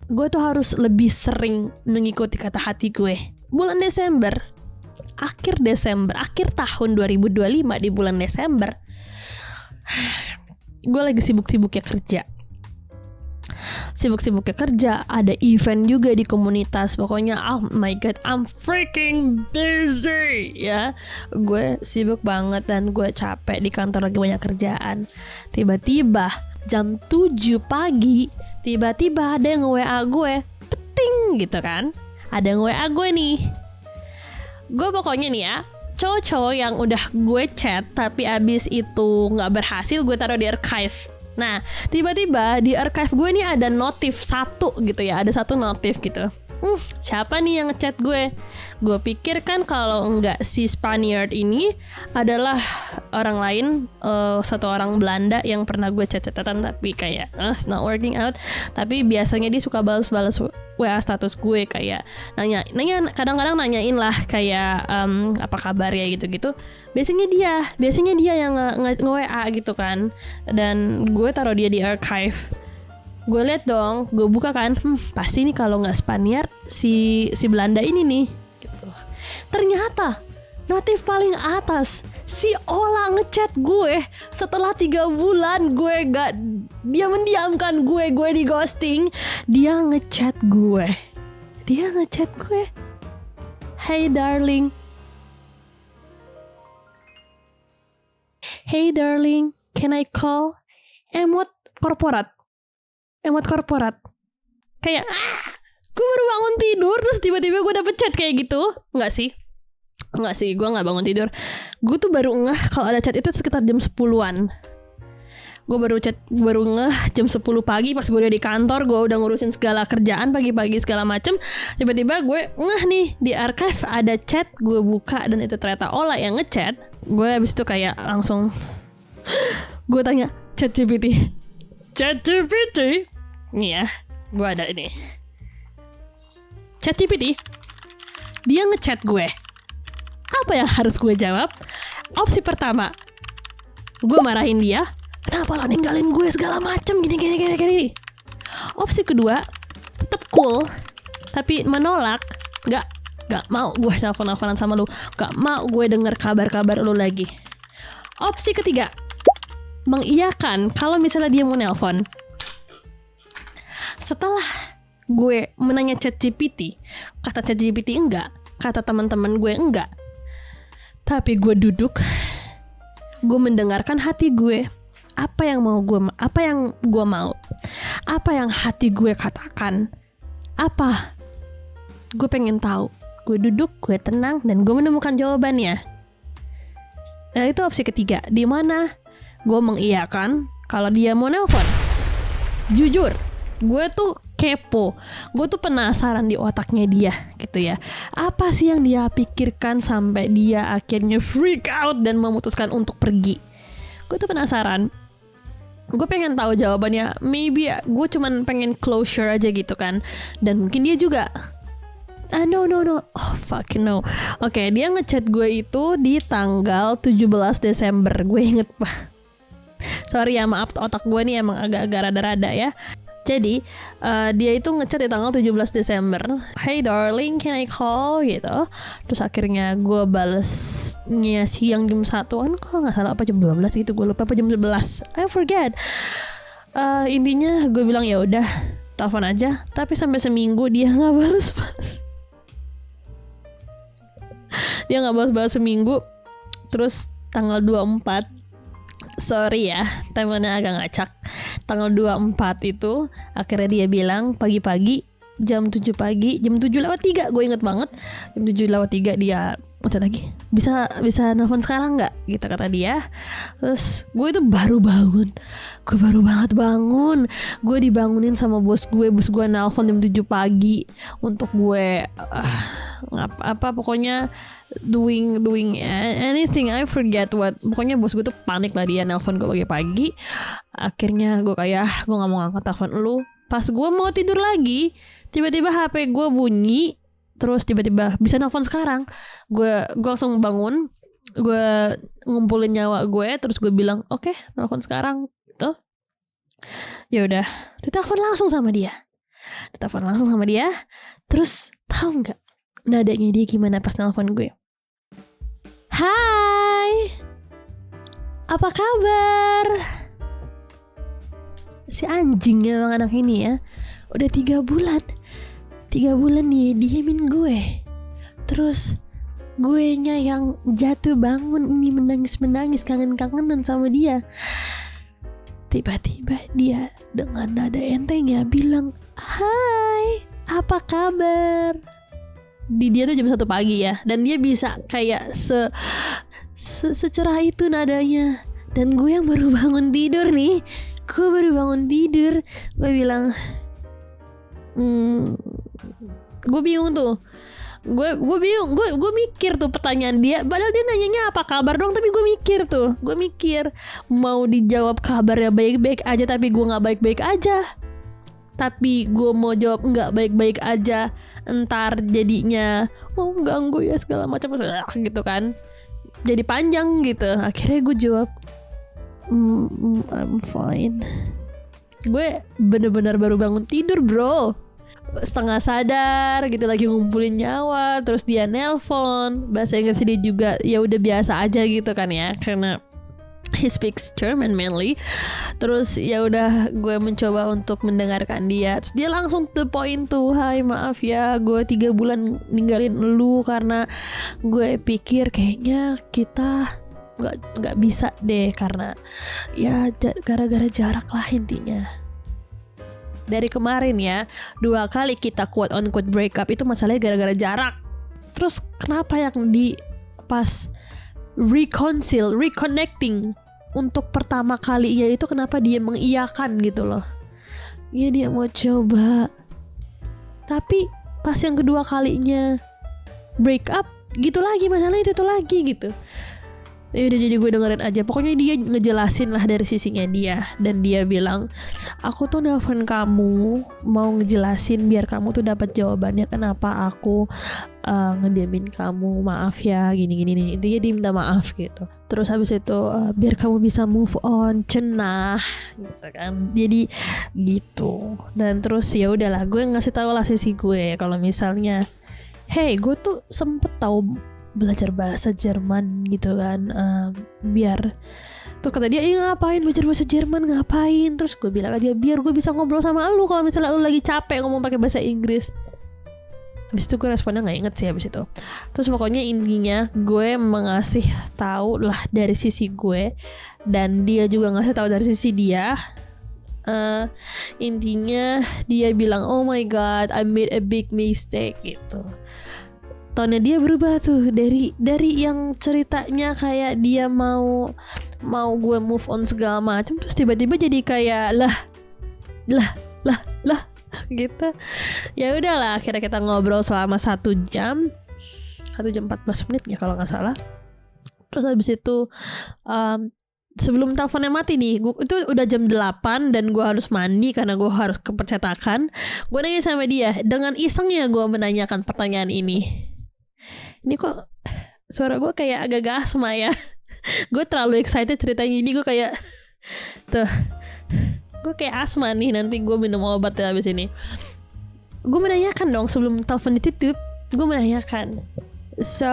gue tuh harus lebih sering mengikuti kata hati gue. Bulan Desember, akhir tahun 2025 di bulan Desember, gue lagi sibuk-sibuknya kerja, ada event juga di komunitas. Pokoknya, oh my god, I'm freaking busy ya. Gue sibuk banget dan gue capek, di kantor lagi banyak kerjaan. Tiba-tiba jam 7 pagi, tiba-tiba ada yang nge-WA gue, peting gitu kan. ada yang WA gue nih. Gue pokoknya nih ya, cowok-cowok yang udah gue chat tapi abis itu gak berhasil, gue taruh di archive. Nah, tiba-tiba di archive gue nih ada notif satu gitu ya, ada satu notif gitu. Siapa nih yang ngechat gue? Gue pikir kan kalau enggak si Spaniard ini adalah orang lain, satu orang Belanda yang pernah gue chat-chatan tapi kayak it's not working out. Tapi biasanya dia suka balas-balas WA status gue, kayak nanya kadang-kadang nanyain lah kayak apa kabar ya gitu-gitu. Biasanya dia yang nge-WA gitu kan. Dan gue taruh dia di archive. Gue liat dong, gue buka kan, pasti nih kalau nggak Spaniard si Belanda ini nih gitu. Ternyata notif paling atas si Ola ngechat gue setelah 3 bulan gue gak, dia mendiamkan gue di ghosting. Dia ngechat gue, hey darling, can I call? Emot korporat. Kayak gue baru bangun tidur terus tiba-tiba gue dapet chat kayak gitu. Enggak sih, gue gak bangun tidur. Gue tuh baru ngeh kalau ada chat itu sekitar jam 10-an. Gue baru ngeh jam 10 pagi pas gue udah di kantor. Gue udah ngurusin segala kerjaan pagi-pagi segala macem. Tiba-tiba gue ngeh nih di archive ada chat. Gue buka dan itu ternyata Ola yang ngechat. Gue abis itu kayak langsung gue tanya ChatGPT, nih ya, gue ada ini ChatGPT, dia ngechat gue. Apa yang harus gue jawab? Opsi pertama, gue marahin dia, kenapa lo ninggalin gue segala macem gini. Opsi kedua, tetap cool tapi menolak, gak mau gue nelfon-nelfonan sama lu, gak mau gue denger kabar-kabar lu lagi. Opsi ketiga, mengiyakan kalau misalnya dia mau nelpon. Setelah gue menanya ChatGPT, kata ChatGPT enggak, kata teman-teman gue enggak. Tapi gue duduk, gue mendengarkan hati gue. Apa yang gue mau, apa yang hati gue katakan, apa gue pengen tahu. Gue duduk, gue tenang, dan gue menemukan jawabannya. Nah, itu opsi ketiga, di mana gue mengiyakan kalau dia mau nelpon. Jujur, gue tuh kepo, gue tuh penasaran di otaknya dia gitu ya. Apa sih yang dia pikirkan sampai dia akhirnya freak out dan memutuskan untuk pergi? Gue tuh penasaran. Gue pengen tahu jawabannya. Maybe gue cuman pengen closure aja gitu kan. Dan mungkin dia juga no. Oh fucking no. Oke, dia ngechat gue itu di tanggal 17 Desember. Gue inget pak. Sorry ya, maaf, otak gue nih emang agak-agak rada-rada ya. Jadi dia itu ngechat di tanggal 17 Desember. Hey darling, can I call? Gitu. Terus akhirnya gue balesnya siang jam 1-an. Kalau gak salah apa jam 12 gitu. Gue lupa apa jam 11. I forget. Intinya gue bilang ya udah, telepon aja. Tapi sampai seminggu dia gak balas-balas. Dia gak balas-balas seminggu. Terus tanggal 24, sorry ya, timeline-nya agak ngacak. Tanggal 24 itu akhirnya dia bilang pagi-pagi jam 7 pagi, jam 7:03, gue inget banget. Jam 7:03 dia ngechat lagi. Bisa nelfon sekarang enggak? Gitu kata dia. Terus gue itu baru bangun. Gue baru banget bangun. Gue dibangunin sama bos gue nelfon jam 7 pagi untuk gue pokoknya doing anything, I forget what. Pokoknya bos gue tuh panik lah, dia nelpon gue pagi-pagi. Akhirnya gue kayak gue gak mau ngangkat telepon lu. Pas gue mau tidur lagi, tiba-tiba HP gue bunyi. Terus tiba-tiba bisa nelpon sekarang. Gue langsung bangun, gue ngumpulin nyawa gue, terus gue bilang oke, nelpon sekarang gitu. Ya udah, ditelepon langsung sama dia. Terus tahu nggak nadanya dia gimana pas nelpon gue? Hai, apa kabar? Si anjing emang anak ini ya. Udah 3 bulan nih diemin gue. Terus gue nya yang jatuh bangun ini menangis kangen-kangenan sama dia. Tiba-tiba dia dengan nada entengnya bilang, hai, apa kabar? di dia tuh jam 1 pagi ya, dan dia bisa kayak secerah itu nadanya. Dan gue yang baru bangun tidur nih, gue bilang gue bingung tuh. Gue bingung, gue mikir tuh pertanyaan dia, padahal dia nanyanya apa kabar dong, tapi gue mikir mau dijawab kabarnya baik-baik aja, tapi gue nggak baik-baik aja. Tapi gue mau jawab nggak baik-baik aja, entar jadinya ganggu ya segala macam gitu kan, jadi panjang gitu. Akhirnya gue jawab I'm fine. Gue bener-bener baru bangun tidur bro, setengah sadar gitu, lagi ngumpulin nyawa. Terus dia nelpon, bahasa Inggris dia juga ya udah biasa aja gitu kan ya, karena he speaks German mainly. Terus ya udah gue mencoba untuk mendengarkan dia. Terus dia langsung to the point tuh, hai maaf ya gue 3 bulan ninggalin lu karena gue pikir kayaknya kita nggak bisa deh, karena ya gara-gara jarak lah intinya. Dari kemarin ya 2 kali kita quote on quote break up itu masalahnya gara-gara jarak. Terus kenapa yang di pas reconnecting untuk pertama kalinya itu kenapa dia mengiyakan gitu loh. Ya dia mau coba, tapi pas yang kedua kalinya break up gitu lagi, masalahnya itu lagi gitu. Ya udah, jadi gue dengerin aja. Pokoknya dia ngejelasin lah dari sisinya dia, dan dia bilang, aku tuh nelfon kamu mau ngejelasin biar kamu tuh dapat jawabannya kenapa aku ngediamin kamu, maaf ya gini-gini nih. Intinya dia minta maaf gitu. Terus habis itu biar kamu bisa move on, cenah gitu kan. Jadi gitu. Dan terus ya udahlah, gue ngasih tahu lah sisi gue kalau misalnya, hey gue tuh sempet tahu belajar bahasa Jerman gitu kan, biar. Terus kata dia, ngapain belajar bahasa Jerman, ngapain? Terus gue bilang aja, biar gue bisa ngobrol sama lu kalau misalnya lu lagi capek ngomong pakai bahasa Inggris. Habis itu gue responnya nggak inget sih habis itu. Terus pokoknya intinya gue mengasih tahu lah dari sisi gue, dan dia juga ngasih tahu dari sisi dia. Intinya dia bilang, oh my god, I made a big mistake gitu. Tonnya dia berubah tuh, dari yang ceritanya kayak dia mau gue move on segala macam, terus tiba-tiba jadi kayak lah gitu. Ya udahlah, akhirnya kita ngobrol selama 1 jam 14 menit ya kalau nggak salah. Terus habis itu sebelum teleponnya mati nih, itu udah jam 8 dan gue harus mandi karena gue harus ke percetakan. Gue nanya sama dia, dengan isengnya gue menanyakan pertanyaan ini. Ini kok suara gue kayak agak asma ya. Gue terlalu excited ceritanya, jadi gue kayak tuh, gue kayak asma nih, nanti gue minum obat ya abis ini. Gue menanyakan dong sebelum telepon ditutup, gue menanyakan, so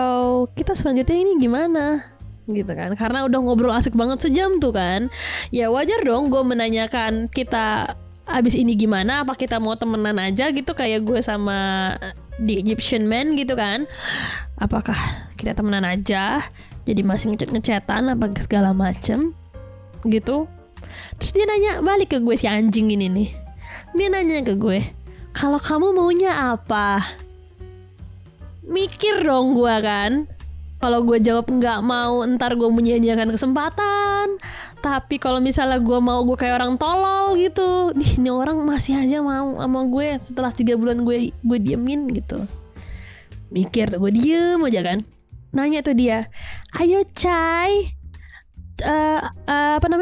kita selanjutnya ini gimana gitu kan, karena udah ngobrol asik banget sejam tuh kan. Ya wajar dong gue menanyakan kita abis ini gimana, apa kita mau temenan aja gitu kayak gue sama di Egyptian Man gitu kan. Apakah kita temenan aja, jadi masih ngechat-ngechatan apa segala macem gitu. Terus dia nanya balik ke gue, si anjing ini nih. Dia nanya ke gue, kalau kamu maunya apa? Mikir dong gue kan. Kalau gue jawab nggak mau, ntar gue menyia-nyiakan kesempatan. Tapi kalau misalnya gue mau, gue kayak orang tolol gitu. Ini orang masih aja mau sama gue setelah 3 bulan gue diemin gitu. Mikir, gue diem aja kan. Nanya tuh dia, ayo Cai,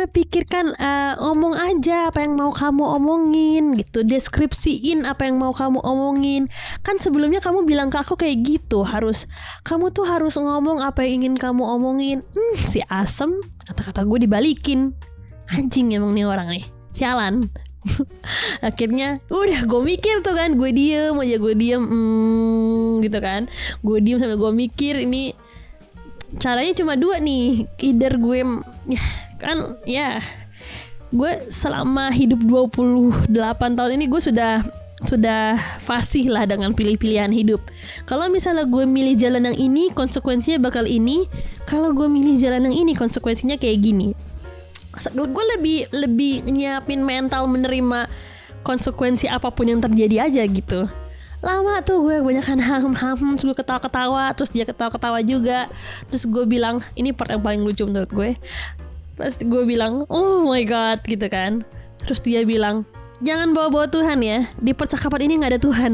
pikirkan, ngomong aja apa yang mau kamu omongin gitu, deskripsiin apa yang mau kamu omongin. Kan sebelumnya kamu bilang ke aku kayak gitu, kamu tuh harus ngomong apa yang ingin kamu omongin. Si asem, kata-kata gue dibalikin. Anjing emang nih orang nih, sialan. Akhirnya udah gue mikir tuh kan, gue diem gitu kan. Gue diem sambil gue mikir, ini caranya cuma 2 nih. Either gue gue selama hidup 28 tahun ini gue sudah fasih lah dengan pilih-pilihan hidup. Kalau misalnya gue milih jalan yang ini, konsekuensinya bakal ini. Kalau gue milih jalan yang ini, konsekuensinya kayak gini. Gue lebih nyiapin mental menerima konsekuensi apapun yang terjadi aja gitu. Lama tuh gue kebanyakan terus gue ketawa-ketawa, terus dia ketawa-ketawa juga. Terus gue bilang, ini part yang paling lucu menurut gue. Pas gue bilang, oh my god gitu kan. Terus dia bilang, jangan bawa-bawa Tuhan ya, di percakapan ini gak ada Tuhan.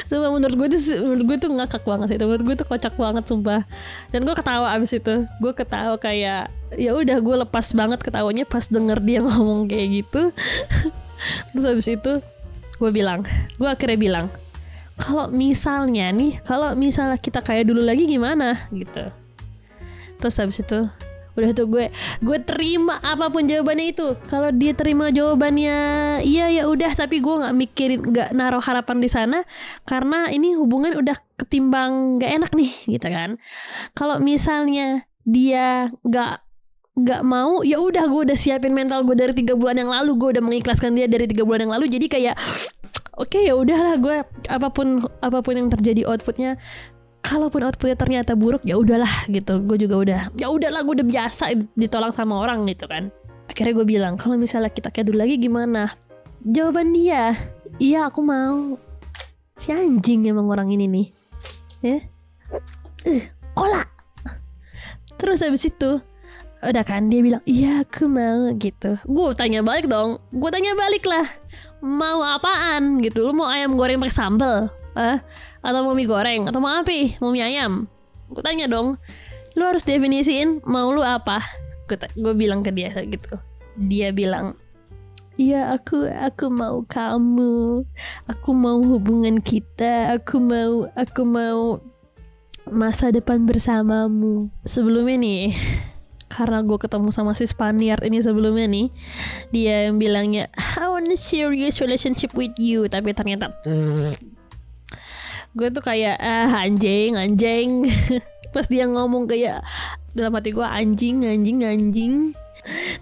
Sumpah menurut gue tuh ngakak banget itu. Menurut gue tuh kocak banget sumpah. Dan gue ketawa abis itu. Gue ketawa kayak, ya udah gue lepas banget ketawanya pas denger dia ngomong kayak gitu. Terus abis itu gue akhirnya bilang, kalau misalnya kita kayak dulu lagi gimana gitu. Terus habis itu udah tuh gue terima apapun jawabannya itu. Kalau dia terima jawabannya iya ya udah, tapi gue nggak naruh harapan di sana karena ini hubungan udah ketimbang nggak enak nih gitu kan. Kalau misalnya dia nggak mau, ya udah gue udah siapin mental gue dari 3 bulan yang lalu. Gue udah mengikhlaskan dia dari 3 bulan yang lalu. Jadi kayak oke, ya udahlah, gue apapun yang terjadi outputnya. Kalaupun outputnya ternyata buruk, ya udahlah gitu. Gue juga udah, ya udahlah, gue udah biasa ditolak sama orang gitu kan. Akhirnya gue bilang, kalau misalnya kita kayak dulu lagi gimana? Jawaban dia, iya aku mau. Si anjing emang orang ini nih ya. Olah. Terus habis itu udah kan dia bilang iya aku mau gitu. Gue tanya balik dong. Gue tanya balik lah, mau apaan gitu? Lu mau ayam goreng pakai sambal? Atau mau mie goreng? Atau mau apa? Mau mie ayam? Gue tanya dong. Lu harus definisiin mau lu apa. Gue bilang ke dia gitu. Dia bilang, iya aku mau kamu. Aku mau hubungan kita. Aku mau masa depan bersamamu. Sebelumnya nih, karena gue ketemu sama si Spaniard ini sebelumnya nih, dia yang bilangnya I want a serious relationship with you. Tapi ternyata gue tuh kayak anjing. Pas dia ngomong kayak dalam hati gue anjing.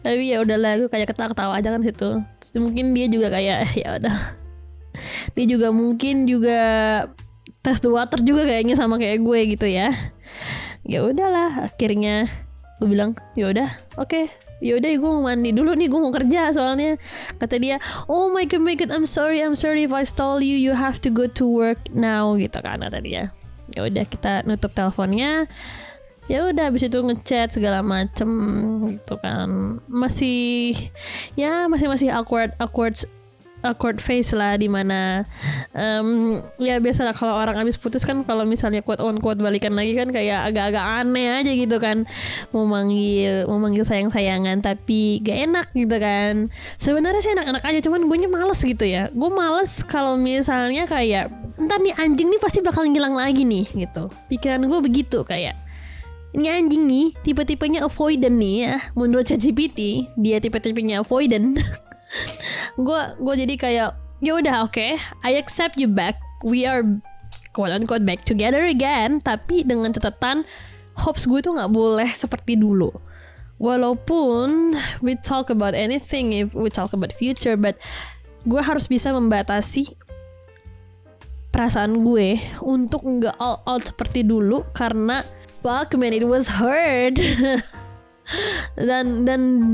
Tapi ya udahlah, gue kayak ketawa aja kan situ. Terus mungkin dia juga kayak ya udah. Dia juga mungkin test the water juga kayaknya sama kayak gue gitu ya. Ya udahlah, akhirnya gue bilang ya udah oke. Ya udah gue mau mandi dulu nih, gue mau kerja soalnya. Kata dia, oh my god I'm sorry if I stall you, you have to go to work now gitu kan kata dia. Ya udah kita nutup teleponnya. Ya udah habis itu ngechat segala macem gitu kan. Masih awkward face lah, dimana ya biasalah kalau orang abis putus kan, kalau misalnya quote on quote balikan lagi kan kayak agak-agak aneh aja gitu kan, mau manggil sayang-sayangan tapi gak enak gitu kan. Sebenarnya sih enak-enak aja, cuman gue males gitu ya. Gue males kalau misalnya kayak ntar nih anjing nih pasti bakal ngilang lagi nih gitu. Pikiran gue begitu, kayak ini anjing nih tipe-tipenya avoidant nih ya. Menurut ChatGPT dia tipe-tipenya avoidant. gue jadi kayak ya udah oke, I accept you back, we are quote unquote back together again, tapi dengan catatan hopes gue tuh nggak boleh seperti dulu. Walaupun we talk about anything, if we talk about future, but gue harus bisa membatasi perasaan gue untuk nggak all out seperti dulu, karena fuck man, it was hard. dan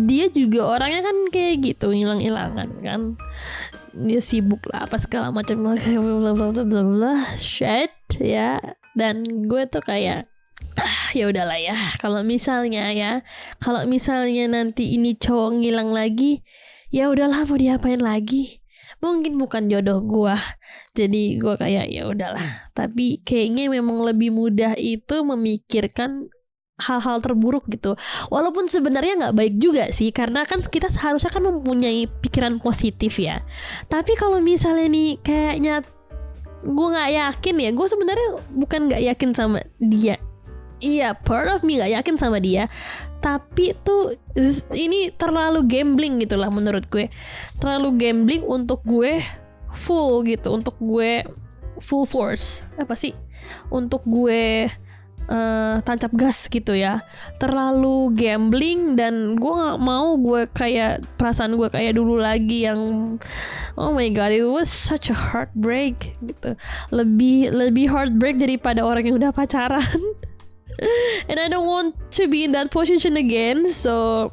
dia juga orangnya kan kayak gitu, hilang-hilangan kan, dia sibuk lah apa segala macam shit ya. Dan gue tuh kayak ya udahlah ya, kalau misalnya nanti ini cowok ngilang lagi, ya udahlah, mau diapain lagi, mungkin bukan jodoh gue. Jadi gue kayak ya udahlah, tapi kayaknya memang lebih mudah itu memikirkan hal-hal terburuk gitu. Walaupun sebenarnya nggak baik juga sih, karena kan kita seharusnya kan mempunyai pikiran positif ya. Tapi kalau misalnya nih kayaknya gue nggak yakin ya, gue sebenarnya bukan nggak yakin sama dia. Iya, part of me nggak yakin sama dia. Tapi tuh ini terlalu gambling gitulah menurut gue. Terlalu gambling untuk gue full gitu, untuk gue full force. Apa sih? Untuk gue tancap gas gitu ya. Terlalu gambling, dan gue gak mau gue kayak perasaan gue kayak dulu lagi yang oh my god, it was such a heartbreak gitu. Lebih heartbreak daripada orang yang udah pacaran. And I don't want to be in that position again, so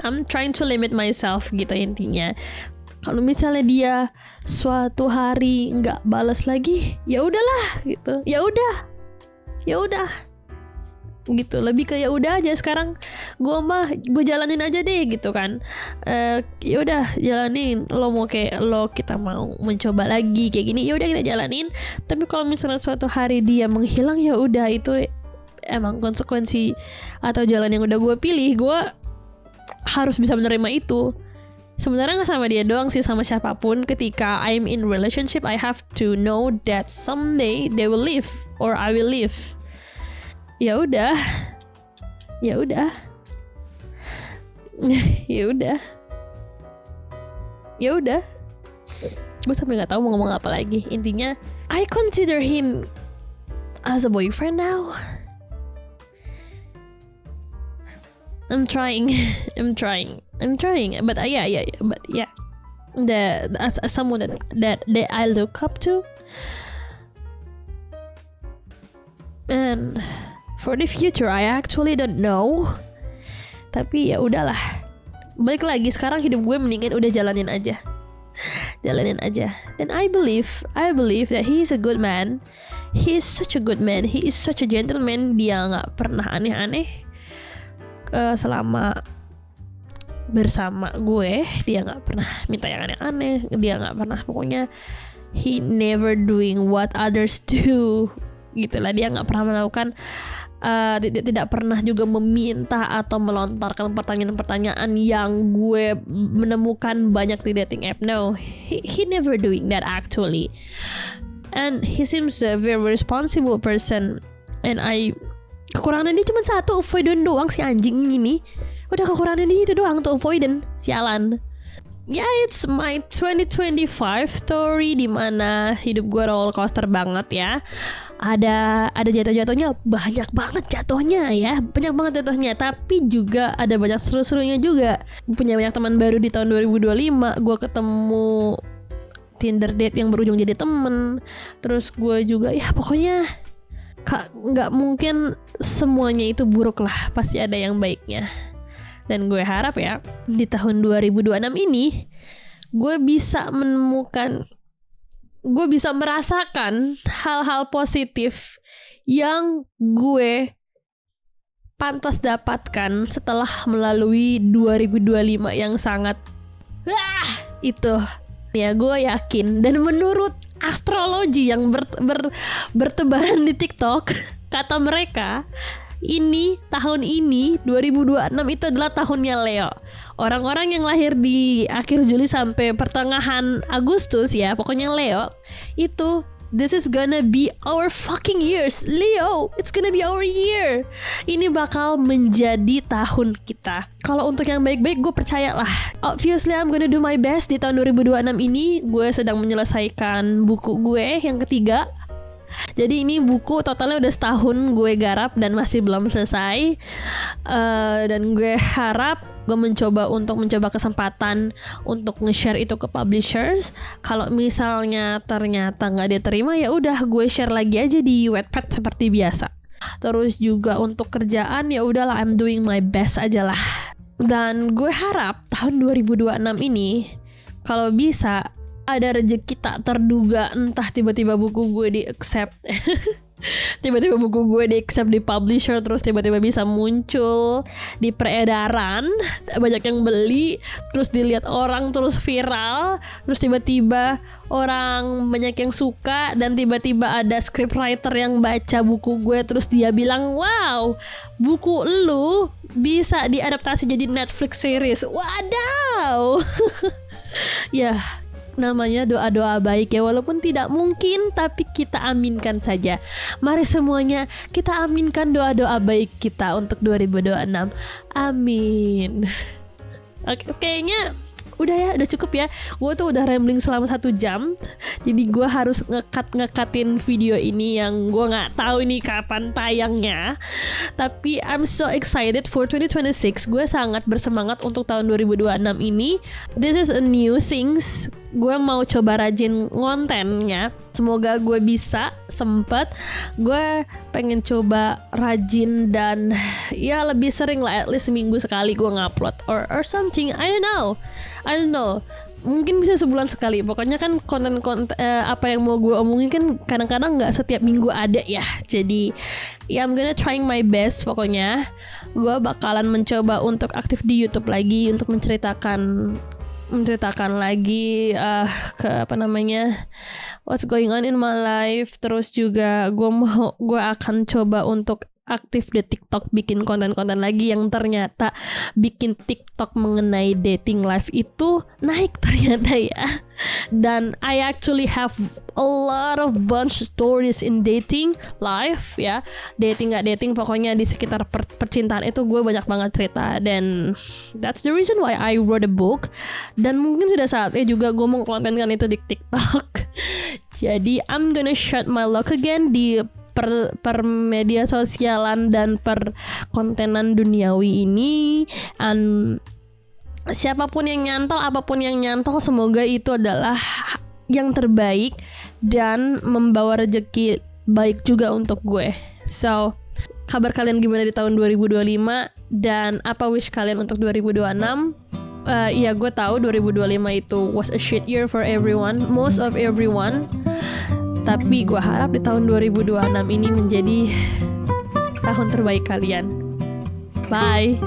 I'm trying to limit myself gitu intinya. Kalau misalnya dia suatu hari nggak balas lagi, ya udahlah gitu. Ya udah gitu, lebih ke ya udah aja. Sekarang gue jalanin aja deh gitu kan. Ya udah jalanin, kita mau mencoba lagi kayak gini, ya udah kita jalanin. Tapi kalau misalnya suatu hari dia menghilang, ya udah, itu emang konsekuensi atau jalan yang udah gue pilih. Gue harus bisa menerima itu. Sebenarnya nggak sama dia doang sih, sama siapapun. Ketika I'm in relationship, I have to know that someday they will leave or I will leave. Ya udah ya udah gue sampai nggak tahu mau ngomong apa lagi. Intinya I consider him as a boyfriend now. I'm trying but yeah as someone that I look up to, and for the future I actually don't know. Tapi ya udahlah, balik lagi, sekarang hidup gue mendingan udah jalanin aja. Dan I believe that he is a good man. He is such a good man. He is such a gentleman. Dia nggak pernah aneh-aneh selama bersama gue. Dia nggak pernah minta yang aneh-aneh. Dia nggak pernah, pokoknya he never doing what others do. Gitulah, dia nggak pernah melakukan tidak pernah juga meminta atau melontarkan pertanyaan-pertanyaan yang gue menemukan banyak di dating app. No, he never doing that actually, and he seems a very responsible person. And kekurangan dia cuma satu, avoidant doang si anjing ini. Udah, kekurangan dia itu doang tuh, avoidant, sialan. Ya, it's my 2025 story, dimana hidup gue roller coaster banget ya. Ada jatuh-jatuhnya, banyak banget jatuhnya. Tapi juga ada banyak seru-serunya juga. Punya banyak teman baru di tahun 2025. Gue ketemu Tinder date yang berujung jadi temen. Terus gue juga, ya pokoknya nggak mungkin semuanya itu buruk lah, pasti ada yang baiknya. Dan gue harap ya di tahun 2026 ini gue bisa merasakan hal-hal positif yang gue pantas dapatkan setelah melalui 2025 yang sangat itu. Ya, gue yakin, dan menurut astrologi yang bertebaran di TikTok, kata mereka, tahun ini 2026 itu adalah tahunnya Leo. Orang-orang yang lahir di akhir Juli sampai pertengahan Agustus, ya pokoknya Leo, itu this is gonna be our fucking years. Leo, it's gonna be our year. Ini bakal menjadi tahun kita. Kalau untuk yang baik-baik, gue percaya lah. Obviously I'm gonna do my best di tahun 2026 ini. Gue sedang menyelesaikan buku gue yang ketiga. Jadi ini buku totalnya udah setahun gue garap dan masih belum selesai. Dan gue harap gue mencoba kesempatan untuk nge-share itu ke publishers. Kalau misalnya ternyata nggak diterima, ya udah gue share lagi aja di Wattpad seperti biasa. Terus juga untuk kerjaan, ya udahlah, I'm doing my best aja lah. Dan gue harap tahun 2026 ini kalau bisa ada rezeki tak terduga, entah tiba-tiba buku gue di-accept tiba-tiba buku gue di-accept di publisher, terus tiba-tiba bisa muncul di peredaran, banyak yang beli, terus dilihat orang, terus viral, terus tiba-tiba orang banyak yang suka, dan tiba-tiba ada scriptwriter yang baca buku gue, terus dia bilang, wow, buku lu bisa diadaptasi jadi Netflix series. Wadaw. Ya, namanya doa-doa baik ya, walaupun tidak mungkin, tapi kita aminkan saja. Mari semuanya kita aminkan doa-doa baik kita untuk 2026. Amin. Oke, kayaknya udah cukup ya. Gue tuh udah rambling selama 1 jam. Jadi gue harus ngekatin video ini yang gue nggak tahu ini kapan tayangnya. Tapi I'm so excited for 2026. Gue sangat bersemangat untuk tahun 2026 ini. This is a new things. Gue mau coba rajin kontennya. Semoga gue bisa sempet. Gue pengen coba rajin dan ya lebih sering lah, at least seminggu sekali gue ngupload or something. I don't know. mungkin bisa sebulan sekali. Pokoknya kan konten-konten apa yang mau gue omongin kan kadang-kadang nggak setiap minggu ada ya. Jadi ya I'm gonna trying my best. Pokoknya gue bakalan mencoba untuk aktif di YouTube lagi untuk menceritakan lagi ke apa namanya, what's going on in my life. Terus juga gue akan coba untuk aktif di TikTok, bikin konten-konten lagi yang ternyata bikin TikTok mengenai dating life itu naik ternyata ya. Dan I actually have a lot of bunch stories in dating life ya. Dating gak dating, pokoknya di sekitar percintaan itu gue banyak banget cerita. Dan that's the reason why I wrote a book. Dan mungkin sudah saatnya juga gue mengkontenkan itu di TikTok. Jadi I'm gonna shut my luck again di per media sosialan dan per kontenan duniawi ini. And siapapun yang nyantol, apapun yang nyantol, semoga itu adalah yang terbaik dan membawa rezeki baik juga untuk gue. So, kabar kalian gimana di tahun 2025 dan apa wish kalian untuk 2026? Ya gue tahu 2025 itu was a shit year for everyone, most of everyone. Tapi gue harap di tahun 2026 ini menjadi tahun terbaik kalian. Bye.